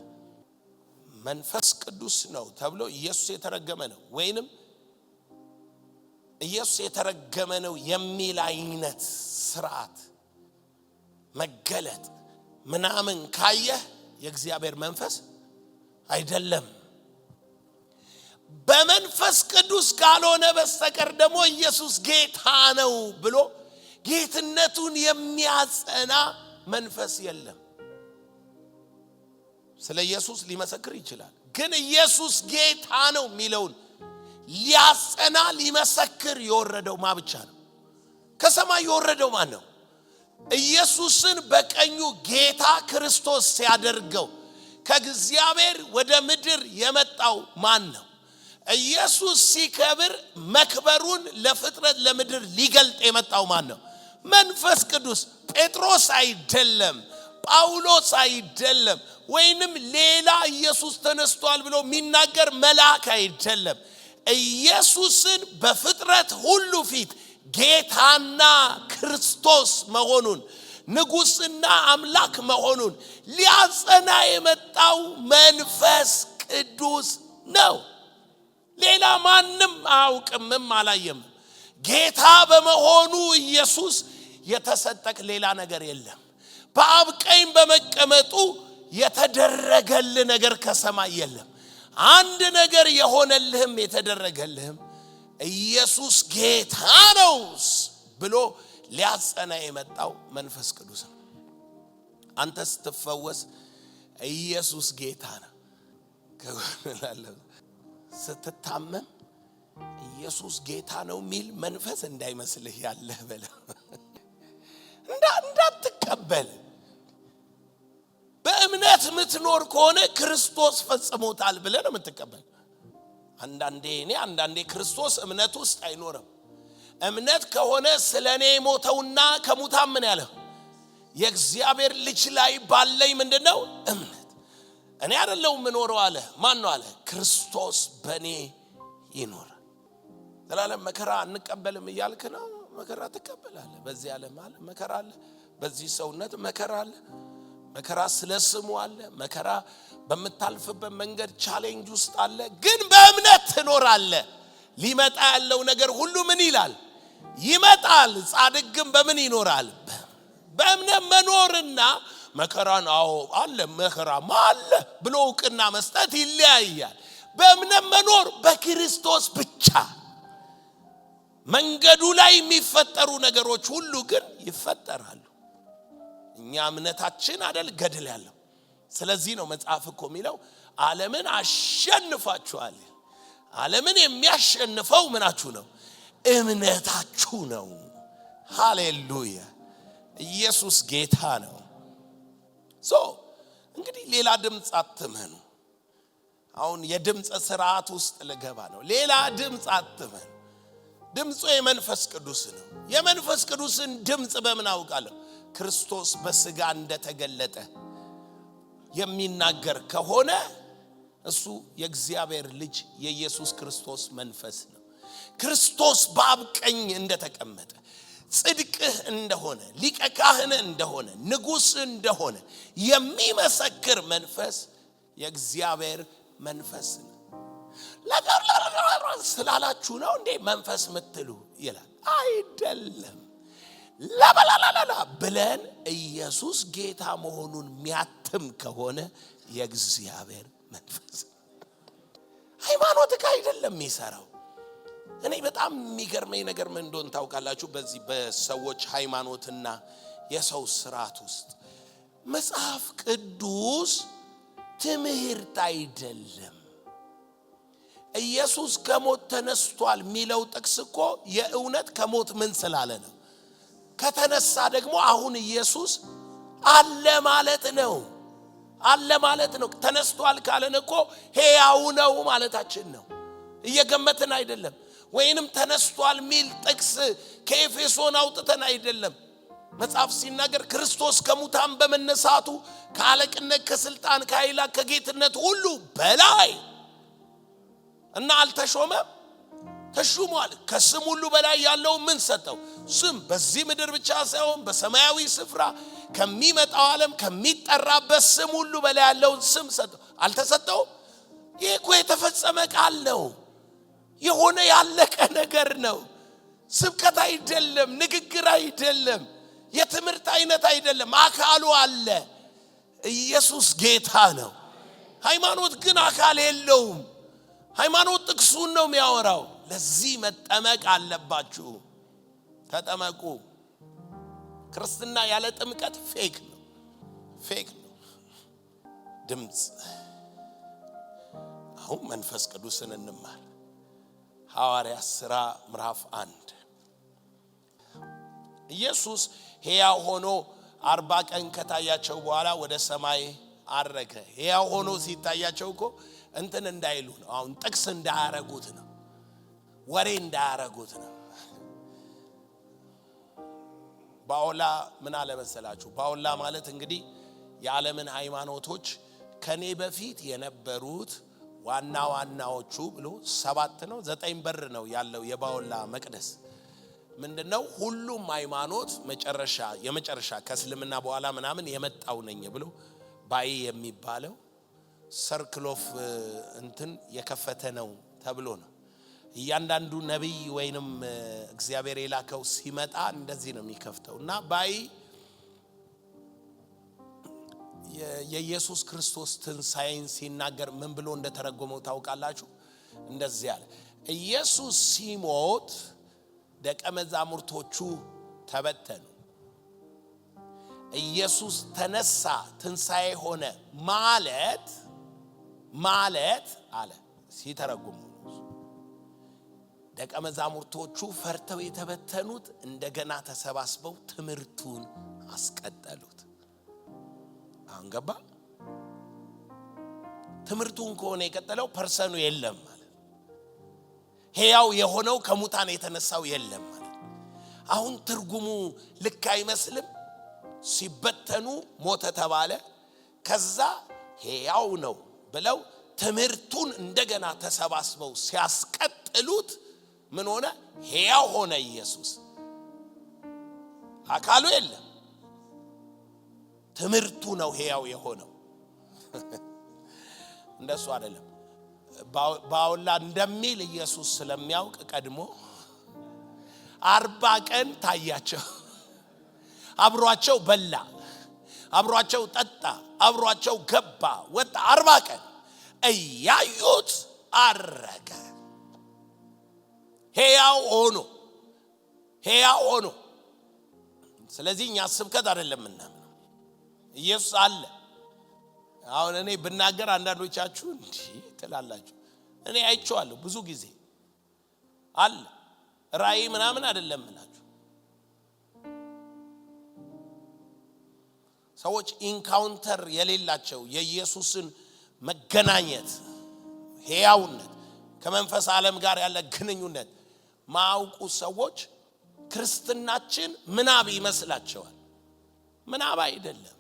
መንፈስ ቅዱስ ነው ተብሎ ኢየሱስ የተረገመ ነው ወይንም ኢየሱስ የተረገመ ነው የሚል አይነት ስርዓት መገለጥ ምናምን ካየ የእግዚአብሔር መንፈስ አይደለም በመንፈስ ቅዱስ ካልሆነ በስተቀር ደግሞ ኢየሱስ ጌታ ነው ብሎ ጌትነቱን የሚያጸና መንፈስ የለም ስለ ኢየሱስ ሊመሰክር ይችላል ግን ኢየሱስ ጌታ ነው የሚለውን ሊያጸና ሊመሰክር የወረደው ማን ብቻ ነው ከሰማይ የወረደው ማን ነው ኢየሱስን በቀኙ ጌታ ክርስቶስ ሲያደርገው ከእግዚአብሔር ወደ ምድር የመጣው ማን ነው ኢየሱስ ሲከብር መክበሩን ለፍጥረት ለምድር ሊገልጥ የመጣው ማን ነው መንፈስ ቅዱስ ጴጥሮስ አይደለም ጳውሎስ አይደለም ወይንም ሌላ ኢየሱስ ተነስቷል ብሎ የሚናገር መልአክ አይደለም ኢየሱስን በፍጥረት ሁሉ ፊት ጌታና ክርስቶስ መሆኑን ንጉስና አምላክ መሆኑን ሊያጸና የመጣው መንፈስ ቅዱስ ነው ሌላ ማንም አያውቅም አላየም ጌታ በመሆኑ ኢየሱስ የተሰጠክ ሌላ ነገር የለም በአብ ቀኝ በመቀመጡ የተደረገል ነገር ከሰማይ የለም አንድ ነገር የሆነልህም የተደረገልህም ኢየሱስ ጌታ ነው ብሎ ሊያጸና የመጣው መንፈስ ቅዱስ ነው አንተ ስትፈወስ ኢየሱስ ጌታ ነው ስትታመም ኢየሱስ ጌታ ነው ሚል መንፈስ እንዳይመስልህ ያለህ በለ እንዳትቀበል። በእምነት ምትኖር ከሆነ ክርስቶስ ፈጽሞታል ብለህ ነው የምትቀበል። አንዳንዴ ክርስቶስ እምነት ውስጥ አይኖርም። እምነት ከሆነ ስለኔ ሞተውና ከሙታን ምን ያለው የእግዚአብሔር ልጅ ላይ ባለኝ ምንድነው እምነት። እኔ አይደለም ምኖረው አለ። ማን ነው አለ? ክርስቶስ በኔ ይኖር። ዘላለም መከራ አንቀበልም እያልክ ነው? መከራ ተቀበላለህ። በዚህ ዓለም አለ መከራ አለ። በዚህ ሰውነት መከራ አለ። መከራ ስለስሙ አለ። መከራ በመታልፍበት መንገድ ቻሌንጅ ውስጥ አለ። ግን በእምነት ትኖራለህ። ሊመጣ ያለው ነገር ሁሉ ምን ይላል? ይመጣል። ጻድቅ ግን በምን ይኖራል? በእምነት መኖርና መከራን አለ መከራ አለ ብሎ ዕውቅና መስጠት ይለያያል። በእምነት መኖር በክርስቶስ ብቻ። መንገዱ ላይ የሚፈጠሩ ነገሮች ሁሉ ግን ይፈጠራሉ። እኛ እምነታችን አይደል ገድል ያለው። ስለዚህ ነው መጽሐፍ እኮ የሚለው ዓለምን አሸንፋችኋል። ዓለምን የሚያሸንፈው ምናችሁ ነው? እምነታችሁ ነው። ሃሌሉያ! ኢየሱስ ጌታ ነው። እንግዲህ ሌላ ድምጽ አትመኑ። አሁን የድምጽ ስርዓት ውስጥ ልገባ ነው። ሌላ ድምጽ አትመኑ። ድምጹ የመንፈስ ቅዱስ ነው። የመንፈስ ቅዱስን ድምጽ በምን አውቃለሁ? ክርስቶስ በስጋ እንደተገለጠ የሚናገር ከሆነ እሱ የእግዚአብሔር ልጅ የኢየሱስ ክርስቶስ መንፈስ ነው። ክርስቶስ በአብ ቀኝ እንደተቀመጠ ጽድቅህ እንደሆነ ሊቀ ካህን እንደሆነ ንጉስ እንደሆነ የሚመሰክር መንፈስ የእግዚአብሔር መንፈስ ነው። ስላላችሁ ነው እንዴ መንፈስ ምትሉ ይላል? አይደለም። ለበላላላ ብለን ኢየሱስ ጌታ መሆኑን የሚያትም ከሆነ የእግዚአብሔር መንፈስ። ሃይማኖት አይደለም የሚሰራው። እኔ በጣም የሚገርመኝ ነገር ምን እንደሆነ ታውቃላችሁ? በዚህ በሰዎች ሃይማኖትና የሰው ስርዓት ውስጥ መጽሐፍ ቅዱስ ትምህርት አይደለም። ኢየሱስ ከሞት ተነስቷል የሚለው ጥቅስ እኮ የእውነት ከሞት ምን ስላለ ነው? ከተነሳ ደግሞ አሁን ኢየሱስ አለ ማለት ነው። አለ ማለት ነው። ተነስቷል ካለን እኮ ሕያው ነው ማለታችን ነው። እየገመትን አይደለም። ወይንም ተነስቷል ሚል ጥቅስ ከኤፌሶን አውጥተን አይደለም። መጽሐፍ ሲናገር ክርስቶስ ከሙታን በመነሳቱ ከአለቅነት ከስልጣን ከኃይላት ከጌትነት ሁሉ በላይ እና አልተሾመም፣ ተሹሟል። ከስም ሁሉ በላይ ያለው ምን ሰጠው? ስም። በዚህ ምድር ብቻ ሳይሆን በሰማያዊ ስፍራ ከሚመጣው ዓለም ከሚጠራበት ስም ሁሉ በላይ ያለው ስም ሰጠው። አልተሰጠው? ይሄ እኮ የተፈጸመ ቃል ነው። የሆነ ያለቀ ነገር ነው። ስብከት አይደለም፣ ንግግር አይደለም፣ የትምህርት አይነት አይደለም። አካሉ አለ። ኢየሱስ ጌታ ነው። ሃይማኖት ግን አካል የለውም። ሃይማኖት ጥቅሱን ነው የሚያወራው። ለዚህ መጠመቅ አለባችሁ። ተጠመቁ። ክርስትና ያለ ጥምቀት ፌክ ነው። ፌክ ነው። ድምጽ። አሁን መንፈስ ቅዱስን እንማር። ሐዋርያት ሥራ ምዕራፍ 1 ኢየሱስ ሕያው ሆኖ 40 ቀን ከታያቸው በኋላ ወደ ሰማይ አረገ። ሕያው ሆኖ ሲታያቸው እኮ እንትን እንዳይሉ ነው። አሁን ጥቅስ እንዳያረጉት ነው። ወሬ እንዳያረጉት ነው። ባውላ ምን አለ መሰላችሁ? ባውላ ማለት እንግዲህ የዓለምን ሃይማኖቶች ከኔ በፊት የነበሩት ዋናዎቹ ብሎ 7 ነው 9 በር ነው ያለው የባውላ መቅደስ። ምንድነው? ሁሉም ሃይማኖት የመጨረሻ ከእስልምና በኋላ ምናምን የመጣው ነኝ ብሎ ባይ የሚባለው ሰርክል ኦፍ እንትን የከፈተ ነው ተብሎ ነው። እያንዳንዱ ነብይ ወይንም እግዚአብሔር የላከው ሲመጣ እንደዚህ ነው የሚከፍተው። እና ባይ የኢየሱስ ክርስቶስ ትንሣኤን ሲናገር ምን ብሎ እንደተረጎመው ታውቃላችሁ? እንደዚህ አለ። ኢየሱስ ሲሞት ደቀ መዛሙርቶቹ ተበተኑ። ኢየሱስ ተነሳ ትንሣኤ ሆነ ማለት አለ ሲተረጉሙ ደቀ መዛሙርቶቹ ፈርተው የተበተኑት እንደገና ተሰባስበው ትምህርቱን አስቀጠሉት። አንገባ ትምህርቱን ከሆነ የቀጠለው ፐርሰኑ የለም ማለት ሕያው የሆነው ከሙታን የተነሳው የለም ማለት። አሁን ትርጉሙ ልክ አይመስልም። ሲበተኑ ሞተ ተባለ። ከዛ ሕያው ነው ብለው ትምህርቱን እንደገና ተሰባስበው ሲያስቀጥሉት ምን ሆነ? ሕያው ሆነ ኢየሱስ። አካሉ የለም፣ ትምህርቱ ነው ሕያው የሆነው። እንደሱ አይደለም። ባውላ እንደሚል ኢየሱስ ስለሚያውቅ ቀድሞ 40 ቀን ታያቸው፣ አብሯቸው በላ፣ አብሯቸው ጠጣ፣ አብሯቸው ገባ ወጣ። 40 ቀን እያዩት አረገ። ሕያው ሆኖ። ስለዚህ እኛ ስብከት አይደለም እና ኢየሱስ አለ። አሁን እኔ ብናገር አንዳንዶቻችሁ እንዴ ትላላችሁ። እኔ አይቼዋለሁ ብዙ ጊዜ አለ። ራእይ ምናምን አይደለም እናችሁ ሰዎች ኢንካውንተር የሌላቸው የኢየሱስን መገናኘት ሕያውነት ከመንፈስ ዓለም ጋር ያለ ግንኙነት ማውቁ ሰዎች ክርስትናችን ምናብ ይመስላቸዋል። ምናብ አይደለም።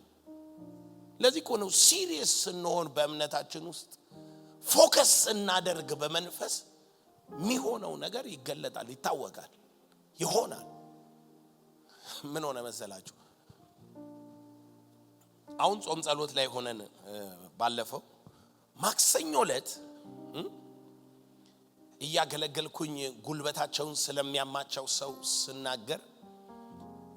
ለዚህ እኮ ነው ሲሪየስ ስንሆን በእምነታችን ውስጥ ፎከስ እናደርግ በመንፈስ የሚሆነው ነገር ይገለጣል፣ ይታወቃል፣ ይሆናል። ምን ሆነ መሰላችሁ? አሁን ጾም ጸሎት ላይ ሆነን ባለፈው ማክሰኞ ዕለት እያገለገልኩኝ ጉልበታቸውን ስለሚያማቸው ሰው ስናገር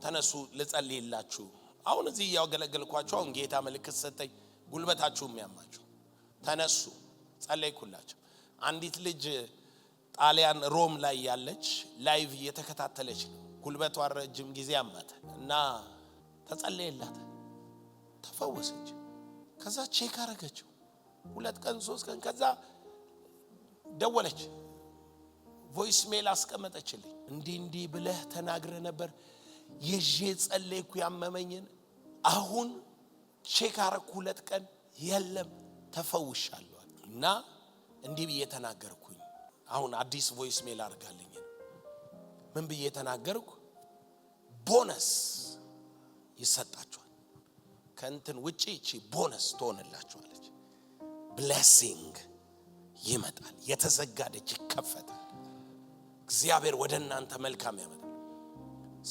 ተነሱ ልጸልይላችሁ። አሁን እዚህ እያገለገልኳቸው አሁን ጌታ መልእክት ሰጠኝ። ጉልበታችሁ የሚያማችሁ ተነሱ፣ ጸለይኩላቸው። አንዲት ልጅ ጣሊያን ሮም ላይ ያለች ላይቭ እየተከታተለች ነው። ጉልበቷ ረጅም ጊዜ አማተ እና ተጸለየላት፣ ተፈወሰች። ከዛ ቼክ አረገችው 2 ቀን 3 ቀን። ከዛ ደወለች፣ ቮይስ ሜል አስቀመጠችልኝ። እንዲህ ብለህ ተናግረ ነበር፣ ይዤ ጸለይኩ ያመመኝን፣ አሁን ቼክ አረኩ 2 ቀን የለም ተፈውሻለሁ። እና እንዲህ ብዬ ተናገርኩኝ። አሁን አዲስ ቮይስ ሜል አርጋልኝ። ምን ብዬ ተናገርኩ? ቦነስ ይሰጣችኋል፣ ከእንትን ውጪ እቺ ቦነስ ትሆንላችኋለች። ብሌሲንግ ይመጣል፣ የተዘጋ ደጅ ይከፈታል። እግዚአብሔር ወደ እናንተ መልካም ያመጣል።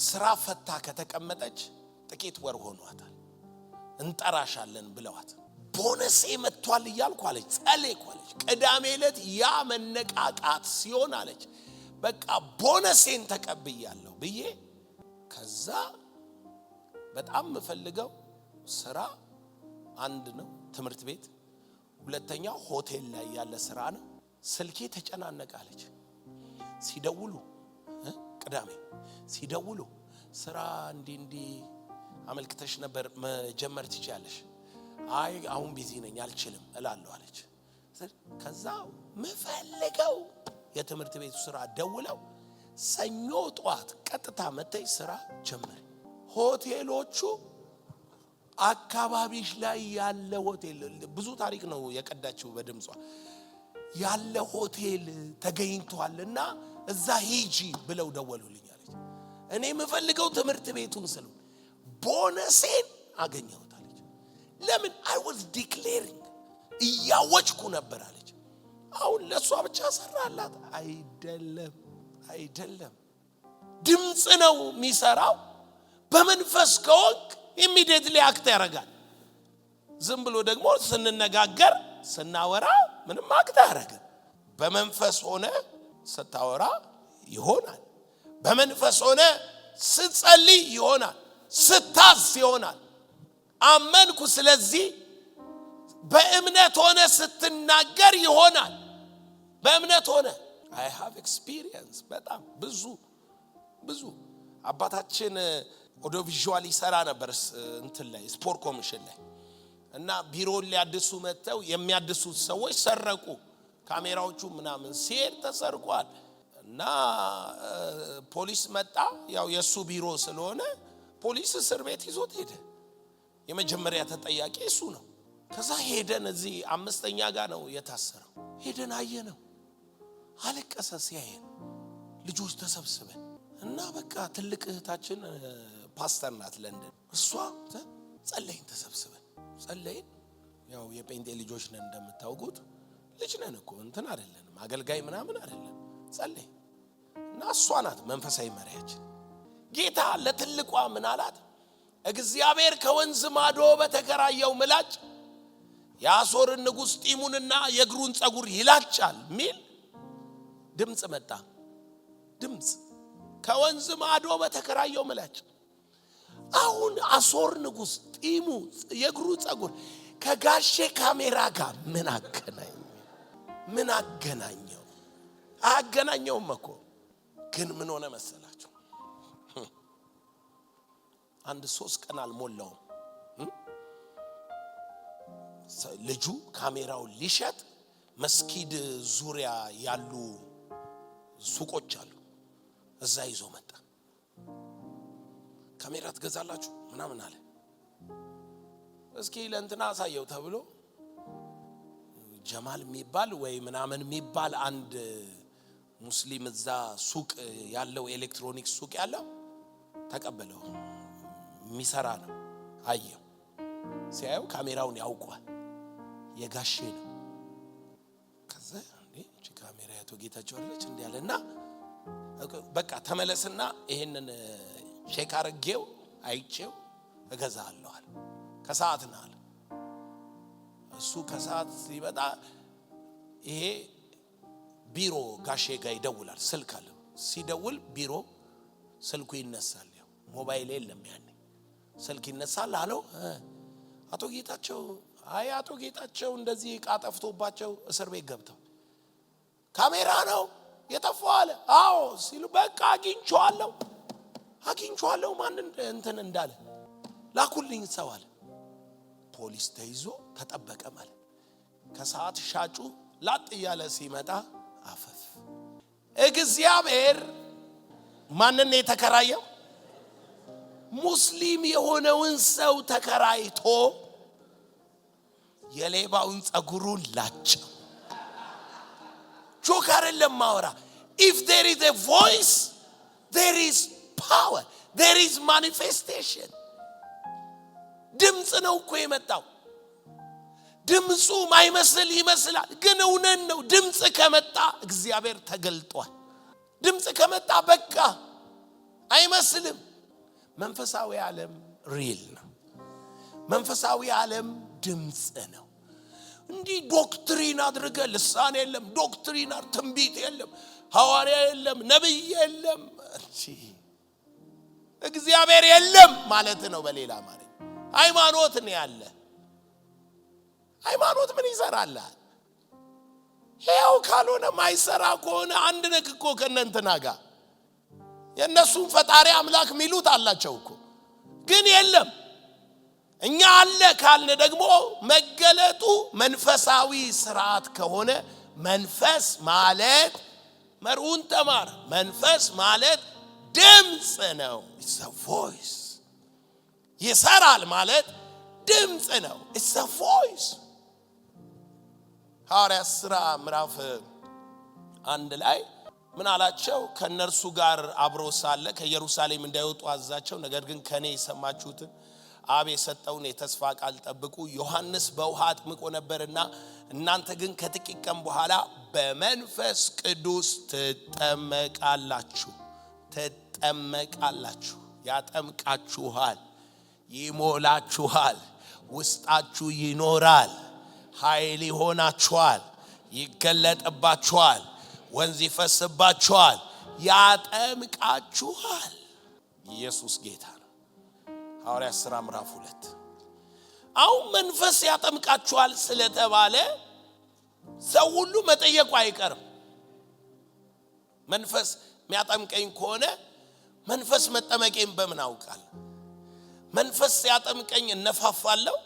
ስራ ፈታ ከተቀመጠች ጥቂት ወር ሆኗታል። እንጠራሻለን ብለዋት ቦነስ መጥቷል እያልኩ አለች፣ ጸለይኩ አለች። ቅዳሜ ዕለት ያ መነቃቃት ሲሆን አለች በቃ ቦነሴን ተቀብያለሁ ብዬ ከዛ በጣም የምፈልገው ስራ አንድ ነው፣ ትምህርት ቤት፣ ሁለተኛው ሆቴል ላይ ያለ ስራ ነው። ስልኬ ተጨናነቃለች። ሲደውሉ ቅዳሜ ሲደውሉ ስራ እንዲህ አመልክተሽ ነበር መጀመር ትችያለሽ? አይ አሁን ቢዚ ነኝ አልችልም እላለሁ አለች። ከዛ ምፈልገው የትምህርት ቤቱ ስራ ደውለው ሰኞ ጧት ቀጥታ መተይ ስራ ጀመረ። ሆቴሎቹ አካባቢሽ ላይ ያለ ሆቴል ብዙ ታሪክ ነው የቀዳችው በድምጿ ያለ ሆቴል ተገኝቷልና እዛ ሂጂ ብለው ደወሉልኝ አለች። እኔ የምፈልገው ትምህርት ቤቱን ስለ ቦነሴን አገኘሁት አለች። ለምን I was declaring እያወጭኩ ነበር አለች። አሁን ለሷ ብቻ ሰራላት አይደለም። ድምጽ ነው የሚሰራው። በመንፈስ ከወቅ ኢሚዲየትሊ አክት ያደርጋል። ዝም ብሎ ደግሞ ስንነጋገር ስናወራ ምንም አክት ያደርጋል። በመንፈስ ሆነ ስታወራ ይሆናል። በመንፈስ ሆነ ስትጸልይ ይሆናል። ስታዝ ይሆናል። አመንኩ። ስለዚህ በእምነት ሆነ ስትናገር ይሆናል። በእምነት ሆነ I have experience በጣም ብዙ አባታችን ኦዲዮ ቪዥዋል ይሰራ ነበር እንትን ላይ ስፖርት ኮሚሽን ላይ እና ቢሮን ሊያድሱ መተው የሚያድሱት ሰዎች ሰረቁ። ካሜራዎቹ ምናምን ሲሄድ ተሰርቋል። እና ፖሊስ መጣ። ያው የሱ ቢሮ ስለሆነ ፖሊስ እስር ቤት ይዞት ሄደ። የመጀመሪያ ተጠያቂ እሱ ነው። ከዛ ሄደን እዚህ 5ኛ ጋር ነው የታሰረው። ሄደን አየነው። አለቀሰ ሲያየን ልጆች ተሰብስበን እና በቃ ትልቅ እህታችን ፓስተር ናት ለንደን። እሷ ጸለይን፣ ተሰብስበን ጸለይን። ያው የጴንጤ ልጆች ነን እንደምታውቁት፣ ልጅ ነን እኮ እንትን አይደለንም፣ አገልጋይ ምናምን አይደለም። ጸለይ እና እሷ ናት መንፈሳዊ መሪያችን። ጌታ ለትልቋ ምን አላት? እግዚአብሔር ከወንዝ ማዶ በተከራየው ምላጭ የአሦርን ንጉሥ ጢሙንና የእግሩን ጸጉር ይላጫል ሚል ድምጽ መጣ። ድምጽ ከወንዝ ማዶ በተከራየው ምላጭ። አሁን አሦር ንጉሥ ጢሙ የእግሩ ጸጉር ከጋሼ ካሜራ ጋር ምን አገናኘው? አገናኘውም እኮ። ግን ምን ሆነ መሰላችሁ? አንድ 3 ቀን አልሞላውም ልጁ ካሜራውን ሊሸጥ መስጊድ ዙሪያ ያሉ ሱቆች አሉ፣ እዛ ይዞ መጣ። ካሜራ ትገዛላችሁ ምናምን አለ። እስኪ ለእንትና አሳየው ተብሎ ጀማል የሚባል ወይ ምናምን የሚባል አንድ ሙስሊም እዛ ሱቅ ያለው ኤሌክትሮኒክስ ሱቅ ያለው ተቀበለው። የሚሰራ ነው። አየው። ሲያየው ካሜራውን ያውቋል፣ የጋሼ ነው። ከዛ እቺ ካሜራ ያቶ ጌታቸው አለች እንዴ ያለና በቃ ተመለስና ይሄንን ቼክ አርጌው አይቼው እገዛለሁ አለ። ከሰዓት ነው አለ። እሱ ከሰዓት ሲመጣ ይሄ ቢሮ ጋሼ ጋር ይደውላል። ስልክ አለ። ሲደውል ቢሮ ስልኩ ይነሳል። ያው ሞባይል የለም ያኔ። ስልክ ይነሳል። አለው አቶ ጌታቸው፣ አይ አቶ ጌታቸው እንደዚህ ዕቃ ጠፍቶባቸው እስር ቤት ገብተው ካሜራ ነው የጠፋው አለ። አዎ ሲሉ በቃ አግኝቼዋለሁ ማን እንትን እንዳለ ላኩልኝ ሰው አለ። ፖሊስ ተይዞ ተጠበቀ ማለት። ከሰዓት ሻጩ ላጥ ያለ ሲመጣ አፈፍ። እግዚአብሔር ማንን የተከራየው? ሙስሊም የሆነውን ሰው ተከራይቶ የሌባውን ጸጉሩን ላጨው። ጆከር ለማወራ if there is a voice there is power, there is manifestation. ድምጽ ነው እኮ የመጣው። ድምጹ ማይመስል ይመስላል፣ ግን እውነት ነው። ድምጽ ከመጣ እግዚአብሔር ተገልጧል። ድምጽ ከመጣ በቃ አይመስልም። መንፈሳዊ ዓለም ሪል ነው። መንፈሳዊ ዓለም ድምጽ ነው። እንዲህ ዶክትሪን አድርገ ልሳን የለም፣ ዶክትሪን ትንቢት የለም፣ ሐዋርያ የለም፣ ነብይ የለም፣ እግዚአብሔር የለም ማለት ነው። በሌላ ማለት ሃይማኖት ነው ያለ። ሃይማኖት ምን ይሰራል? ይሄው ካልሆነ ማይሰራ ከሆነ አንድ ነክ እኮ ከነንተና ጋር የነሱን ፈጣሪ አምላክ ሚሉት አላቸው እኮ፣ ግን የለም። እኛ አለ ካልነ ደግሞ መገለጡ መንፈሳዊ ስርዓት ከሆነ መንፈስ ማለት መርኡን ተማር፣ መንፈስ ማለት ድምጽ ነው። it's a voice። ይሰራል ማለት ድምጽ ነው። it's a voice። ሐዋርያት ሥራ ምዕራፍ 1 ላይ ምን አላቸው? ከነርሱ ጋር አብሮ ሳለ ከኢየሩሳሌም እንዳይወጡ አዛቸው። ነገር ግን ከኔ የሰማችሁትን አብ የሰጠውን የተስፋ ቃል ጠብቁ። ዮሐንስ በውሃ አጥምቆ ነበርና እናንተ ግን ከጥቂት ቀን በኋላ በመንፈስ ቅዱስ ትጠመቃላችሁ። ያጠምቃችኋል፣ ይሞላችኋል፣ ውስጣችሁ ይኖራል፣ ኃይል ይሆናችኋል፣ ይገለጥባችኋል፣ ወንዝ ይፈስባችኋል፣ ያጠምቃችኋል። ኢየሱስ ጌታ ነው። ሐዋርያት ሥራ ምዕራፍ 2 አሁን መንፈስ ያጠምቃችኋል ስለተባለ ሰው ሁሉ መጠየቁ አይቀርም። መንፈስ የሚያጠምቀኝ ከሆነ መንፈስ መጠመቄን በምን አውቃለሁ? መንፈስ ያጠምቀኝ እነፋፋለሁ?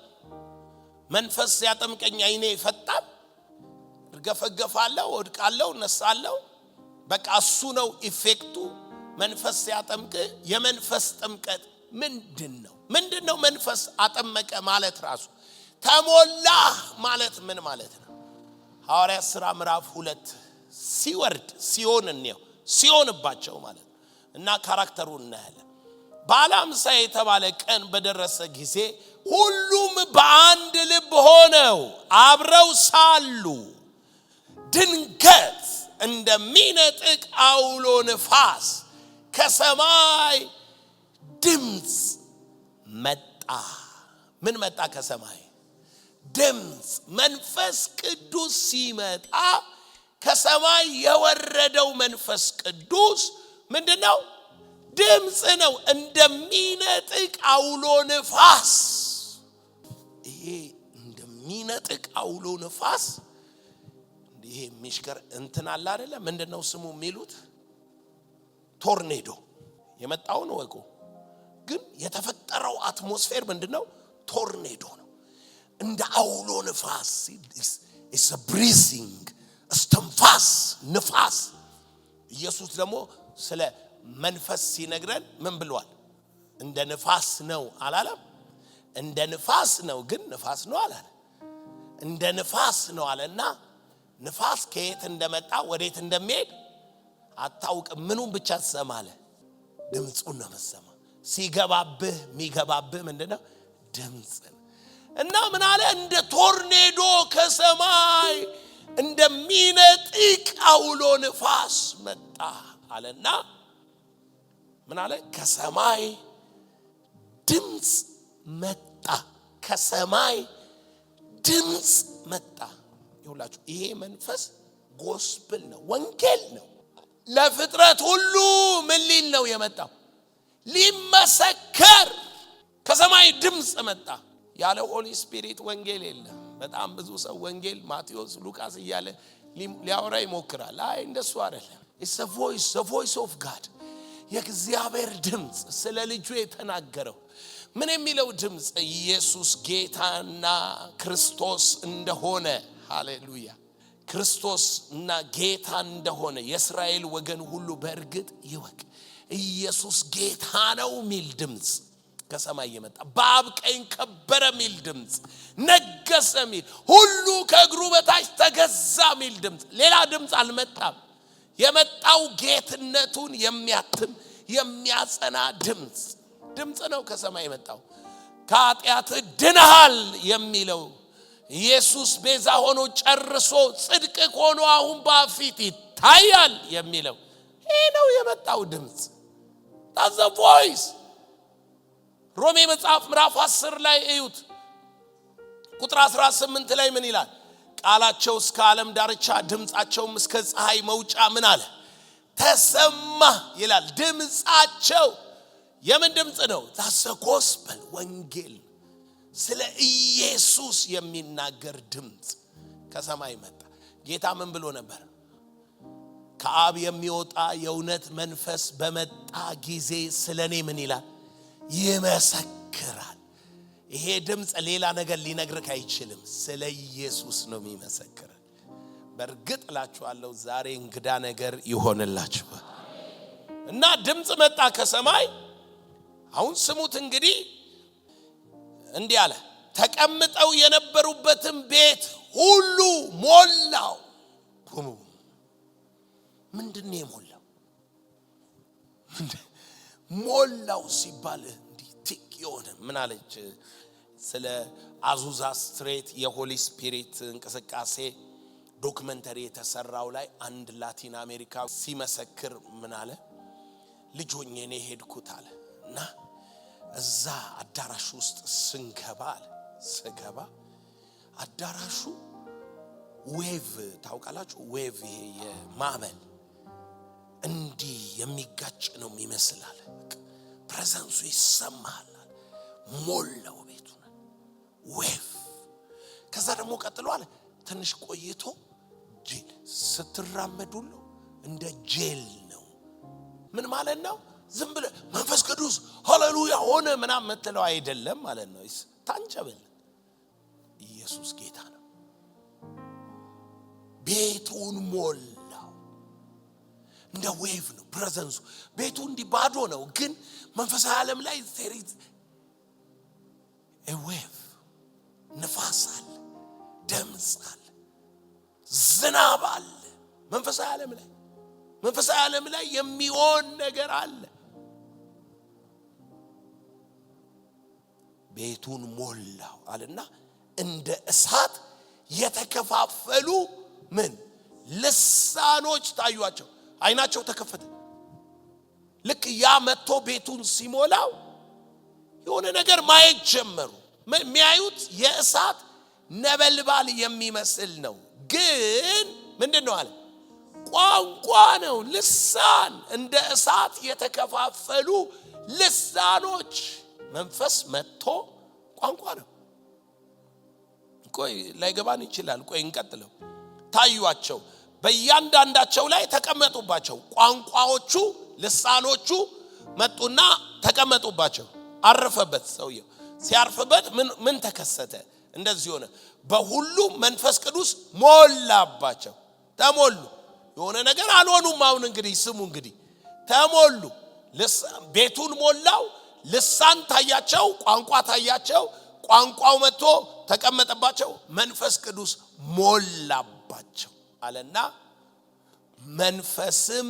መንፈስ ያጠምቀኝ አይኔ ይፈጣል፣ እርገፈገፋለሁ፣ ወድቃለሁ፣ እነሳለሁ? በቃ እሱ ነው ኢፌክቱ። መንፈስ ሲያጠምቅ የመንፈስ ጥምቀት ምንድነው? መንፈስ አጠመቀ ማለት ራሱ ተሞላ ማለት ምን ማለት ነው? ሐዋርያት ሥራ ምዕራፍ 2 ሲወርድ ሲሆንባቸው ማለት እና ካራክተሩን እናያለን። በዓለ ሃምሳ የተባለ ቀን በደረሰ ጊዜ ሁሉም በአንድ ልብ ሆነው አብረው ሳሉ ድንገት እንደሚነጥቅ አውሎ ነፋስ ከሰማይ ድምጽ መጣ። ምን መጣ? ከሰማይ ድምጽ። መንፈስ ቅዱስ ሲመጣ ከሰማይ የወረደው መንፈስ ቅዱስ ምንድነው? ድምጽ ነው። እንደሚነጥቅ አውሎ ነፋስ። ይሄ እንደሚነጥቅ አውሎ ነፋስ ይሄ ሚሽከር እንትን አለ አይደለ? ምንድነው ስሙ የሚሉት? ቶርኔዶ የመጣውን ወቁ። ግን የተፈጠረው አትሞስፌር ምንድነው? ቶርኔዶ ነው። እንደ አውሎ ነፋስ is a breathing እስትንፋስ ንፋስ። ኢየሱስ ደግሞ ስለ መንፈስ ሲነግረን ምን ብሏል? እንደ ንፋስ ነው አላለም? እንደ ንፋስ ነው ግን ንፋስ ነው አላለ። እንደ ንፋስ ነው አለና ንፋስ ከየት እንደመጣ ወዴት እንደሚሄድ አታውቅም። ምኑን ብቻ ትሰማለህ? ድምጹን ነው የምትሰማ። ሲገባብህ የሚገባብህ ምንድነው? ድምጽ። እና ምን አለ? እንደ ቶርኔዶ ከሰማይ እንደሚነጥቅ አውሎ ንፋስ መጣ አለና ምን አለ? ከሰማይ ድምጽ መጣ። ከሰማይ ድምጽ መጣ። ይሁላችሁ ይሄ መንፈስ ጎስፕል ነው፣ ወንጌል ነው። ለፍጥረት ሁሉ ምን ሊል ነው የመጣው? ሊመሰከር። ከሰማይ ድምጽ መጣ። ያለ ሆሊ ስፒሪት ወንጌል የለም። በጣም ብዙ ሰው ወንጌል ማቴዎስ፣ ሉቃስ እያለ ሊያወራ ይሞክራል። አይ እንደሱ አይደለም። it's the voice of God። የእግዚአብሔር ድምጽ ስለ ልጁ የተናገረው ምን የሚለው ድምጽ? ኢየሱስ ጌታና ክርስቶስ እንደሆነ። ሃሌሉያ። ክርስቶስ እና ጌታ እንደሆነ የእስራኤል ወገን ሁሉ በእርግጥ ይወቅ። ኢየሱስ ጌታ ነው ሚል ድምጽ ከሰማይ የመጣ። በአብ ቀኝ ከበረ ሚል ድምጽ፣ ነገሰ ሚል፣ ሁሉ ከእግሩ በታች ተገዛ ሚል ድምጽ። ሌላ ድምጽ አልመጣም። የመጣው ጌትነቱን የሚያትም የሚያጸና ድምጽ ነው ከሰማይ የመጣው። ከኃጢአት ድነሃል የሚለው ኢየሱስ ቤዛ ሆኖ ጨርሶ ጽድቅ ሆኖ አሁን በፊት ይታያል የሚለው ይሄ ነው የመጣው ድምጽ። that's the voice። ሮሜ መጽሐፍ ምዕራፍ 10 ላይ እዩት ቁጥር 18 ላይ ምን ይላል? ቃላቸው እስከ ዓለም ዳርቻ ድምጻቸውም እስከ ፀሐይ መውጫ ምን አለ? ተሰማ ይላል። ድምጻቸው የምን ድምጽ ነው? that's the gospel፣ ወንጌል፣ ስለ ኢየሱስ የሚናገር ድምጽ ከሰማይ መጣ። ጌታ ምን ብሎ ነበር? ከአብ የሚወጣ የእውነት መንፈስ በመጣ ጊዜ ስለኔ ምን ይላል? ይመሰክራል። ይሄ ድምጽ ሌላ ነገር ሊነግርክ አይችልም። ስለ ኢየሱስ ነው የሚመሰክር። በእርግጥ እላችኋለሁ ዛሬ እንግዳ ነገር ይሆንላችኋል። እና ድምጽ መጣ ከሰማይ። አሁን ስሙት እንግዲህ እንዲህ አለ፣ ተቀምጠው የነበሩበትን ቤት ሁሉ ሞላው። ምንድነው የሞላው? ሞላው ሲባል እንዲህ ቲክ የሆነ ምን አለች? ስለ አዙዛ ስትሬት የሆሊ ስፒሪት እንቅስቃሴ ዶክመንተሪ የተሰራው ላይ አንድ ላቲን አሜሪካ ሲመሰክር ምን አለ? ልጅ ሆኜ ነው ሄድኩት አለ እና እዛ አዳራሽ ውስጥ ስገባ አዳራሹ ዌቭ ታውቃላችሁ? ዌቭ ይሄ የማዕበል እንዲህ የሚጋጭ ነው የሚመስላል። ፕሬዘንሱ ይሰማል። ሞላው ቤቱን ዌቭ። ከዛ ደግሞ ቀጥሏል። ትንሽ ቆይቶ ጄል ስትራመዱሉ እንደ ጄል ነው። ምን ማለት ነው? ዝም ብለ መንፈስ ቅዱስ ሃሌሉያ ሆነ ምናምን መተለው አይደለም ማለት ነው። ታንጨበል። ኢየሱስ ጌታ ነው። ቤቱን ሞላው። እንደ ዌቭ ነው ፕሬዘንሱ ቤቱ እንዲህ ባዶ ነው ግን መንፈሳዊ ዓለም ላይ there is a wave ነፋስ አለ ድምጽ አለ ዝናብ አለ መንፈሳዊ ዓለም ላይ የሚሆን ነገር አለ ቤቱን ሞላው አለና እንደ እሳት የተከፋፈሉ ምን ልሳኖች ታዩአቸው አይናቸው ተከፈተ ልክ ያ መጥቶ ቤቱን ሲሞላው የሆነ ነገር ማየት ጀመሩ የሚያዩት የእሳት ነበልባል የሚመስል ነው ግን ምንድነው አለ ቋንቋ ነው ልሳን እንደ እሳት የተከፋፈሉ ልሳኖች መንፈስ መጥቶ ቋንቋ ነው ቆይ ላይገባን ይችላል ቆይ እንቀጥለው ታዩአቸው በእያንዳንዳቸው ላይ ተቀመጡባቸው ቋንቋዎቹ ልሳኖቹ መጡና ተቀመጡባቸው አረፈበት ሰውየው ሲያርፍበት ምን ተከሰተ እንደዚህ ሆነ በሁሉ መንፈስ ቅዱስ ሞላባቸው ተሞሉ የሆነ ነገር አልሆኑም አሁን እንግዲህ ስሙ እንግዲህ ተሞሉ ቤቱን ሞላው ልሳን ታያቸው ቋንቋ ታያቸው ቋንቋው መጥቶ ተቀመጠባቸው መንፈስ ቅዱስ ሞላባቸው አለና መንፈስም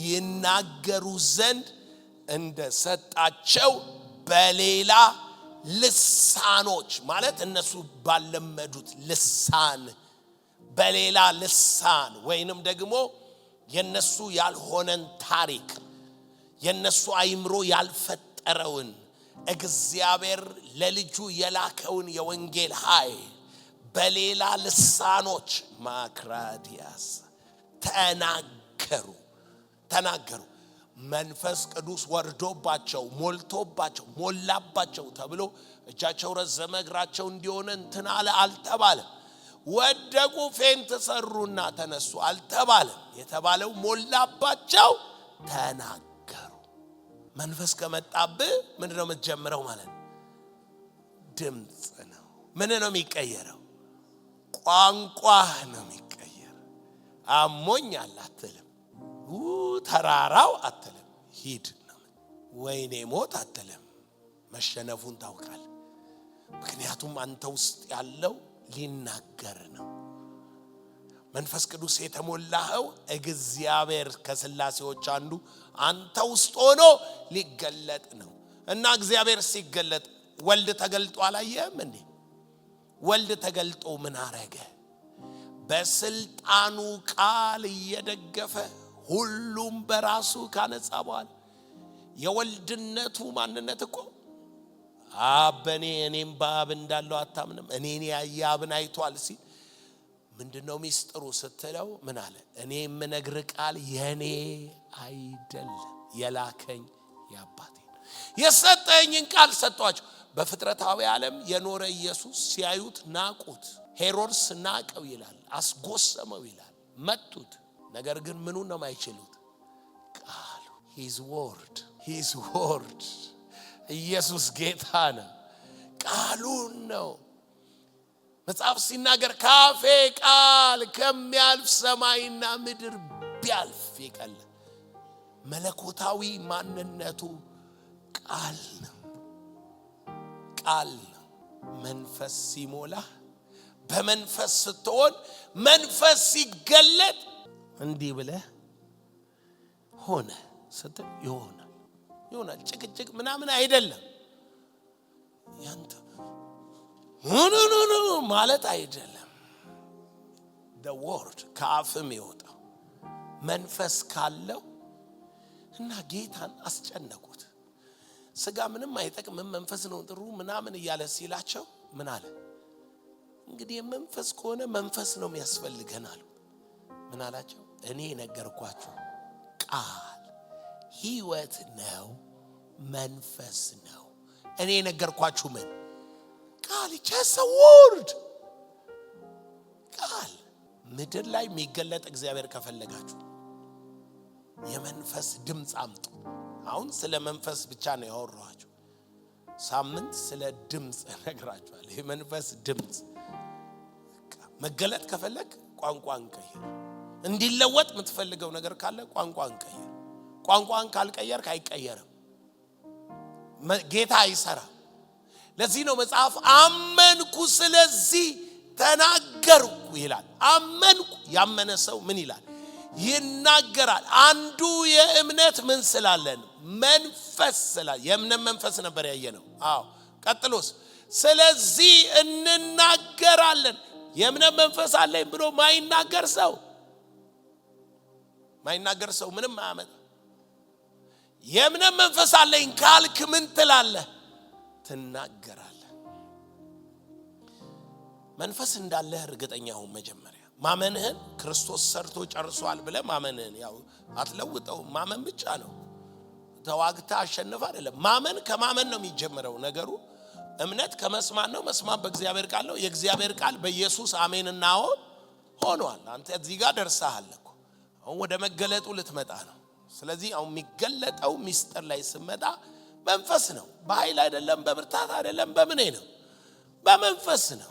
ይናገሩ ዘንድ እንደሰጣቸው በሌላ ልሳኖች ማለት እነሱ ባለመዱት ልሳን በሌላ ልሳን ወይንም ደግሞ የነሱ ያልሆነን ታሪክ የነሱ አይምሮ ያልፈጠረውን እግዚአብሔር ለልጁ የላከውን የወንጌል ኃይል በሌላ ልሳኖች ማክራዲያስ ተናገሩ መንፈስ ቅዱስ ወርዶባቸው ሞልቶባቸው ሞላባቸው ተብሎ እጃቸው ረዘመ እግራቸው እንዲሆነ እንትን አለ አልተባለም ወደቁ ፌንት ሰሩና ተነሱ አልተባለም የተባለው ሞላባቸው ተናገሩ መንፈስ ከመጣብህ ምንድነው የምትጀምረው ማለት ድምጽ ነው ምንድነው የሚቀየረው ቋንቋ ነው የሚቀየር አሞኛል አትልም ተራራው አትልም ሂድ ነው ወይኔ ሞት አትልም መሸነፉን ታውቃል ምክንያቱም አንተ ውስጥ ያለው ሊናገር ነው መንፈስ ቅዱስ የተሞላው እግዚአብሔር ከሥላሴዎች አንዱ አንተ ውስጥ ሆኖ ሊገለጥ ነው እና እግዚአብሔር ሲገለጥ ወልድ ተገልጦ አላየህም እንዴ ወልድ ተገልጦ ምን አረገ በስልጣኑ ቃል እየደገፈ ሁሉም በራሱ ካነጻ በኋላ የወልድነቱ ማንነት እኮ አበኔ እኔም በአብ እንዳለው አታምንም እኔን ያየ አብን አይቷል ሲል ምንድነው ሚስጥሩ ስትለው ምን አለ እኔ የምነግር ቃል የኔ አይደለም የላከኝ ያባቴ የሰጠኝን ቃል ሰጧቸው በፍጥረታዊ ዓለም የኖረ ኢየሱስ ሲያዩት ናቁት ሄሮድስ ናቀው ይላል አስጎሰመው ይላል መቱት ነገር ግን ምኑን ነው ማይችሉት ቃሉ his word ኢየሱስ ጌታ ነው ቃሉን ነው መጽሐፍ ሲናገር ካፌ ቃል ከሚያልፍ ሰማይና ምድር ቢያልፍ ይቀል መለኮታዊ ማንነቱ ቃል ነው መንፈስ ሲሞላ በመንፈስ ስትሆን መንፈስ ሲገለጥ እንዲህ ብለህ ሆነ ስትል ይሆናል ጭቅጭቅ ምናምን አይደለም ያንተ ኖ ማለት አይደለም the word ከአፍም ይወጣው መንፈስ ካለው እና ጌታን አስጨነቁት ስጋ ምንም አይጠቅምም መንፈስ ነው ጥሩ ምናምን እያለ ሲላቸው ምን አለ እንግዲህ መንፈስ ከሆነ መንፈስ ነው የሚያስፈልገን አሉ ምን አላቸው እኔ ነገርኳችሁ ቃል ሕይወት ነው መንፈስ ነው እኔ ነገርኳችሁ ምን ቃል just a word ቃል ምድር ላይ የሚገለጥ እግዚአብሔር ከፈለጋችሁ የመንፈስ ድምጽ አምጡ አሁን ስለ መንፈስ ብቻ ነው ያወራኋችሁ ሳምንት ስለ ድምጽ ነግራችኋለሁ የመንፈስ ድምጽ መገለጥ ከፈለክ ቋንቋን ቀይር እንዲለወጥ የምትፈልገው ነገር ካለ ቋንቋን ቀይር። ቋንቋን ካልቀየርክ አይቀየርም። ጌታ አይሰራም። ለዚህ ነው መጽሐፍ አመንኩ ስለዚህ ተናገርኩ ይላል። አመንኩ ያመነ ሰው ምን ይላል? ይናገራል። አንዱ የእምነት ምን ስላለን? መንፈስ ስላለ። የእምነት መንፈስ ነበር ያየነው። አዎ ቀጥሎስ? ስለዚህ እንናገራለን። የእምነት መንፈስ አለኝ ብሎ ማይናገር ሰው ምንም አያመጣ። የእምነት መንፈስ አለኝ ካልክ ምን ትላለህ? ትናገራለህ። መንፈስ እንዳለህ እርግጠኛ ሁን። መጀመሪያ ማመንህን ክርስቶስ ሰርቶ ጨርሷል ብለህ ማመንህን ያው አትለውጠው። ማመን ብቻ ነው። ተዋግታ አሸንፍ አይደለም። ማመን ከማመን ነው የሚጀምረው ነገሩ። እምነት ከመስማት ነው። መስማት በእግዚአብሔር ቃል ነው። የእግዚአብሔር ቃል በኢየሱስ አሜንና ሆኗል። አንተ እዚህ ጋር ደርሰሃል እኮ። አሁን ወደ መገለጡ ልትመጣ ነው። ስለዚህ አሁን የሚገለጠው ሚስጥር ላይ ስመጣ መንፈስ ነው። በኃይል አይደለም፣ በብርታት አይደለም፣ በምን ነው? በመንፈስ ነው።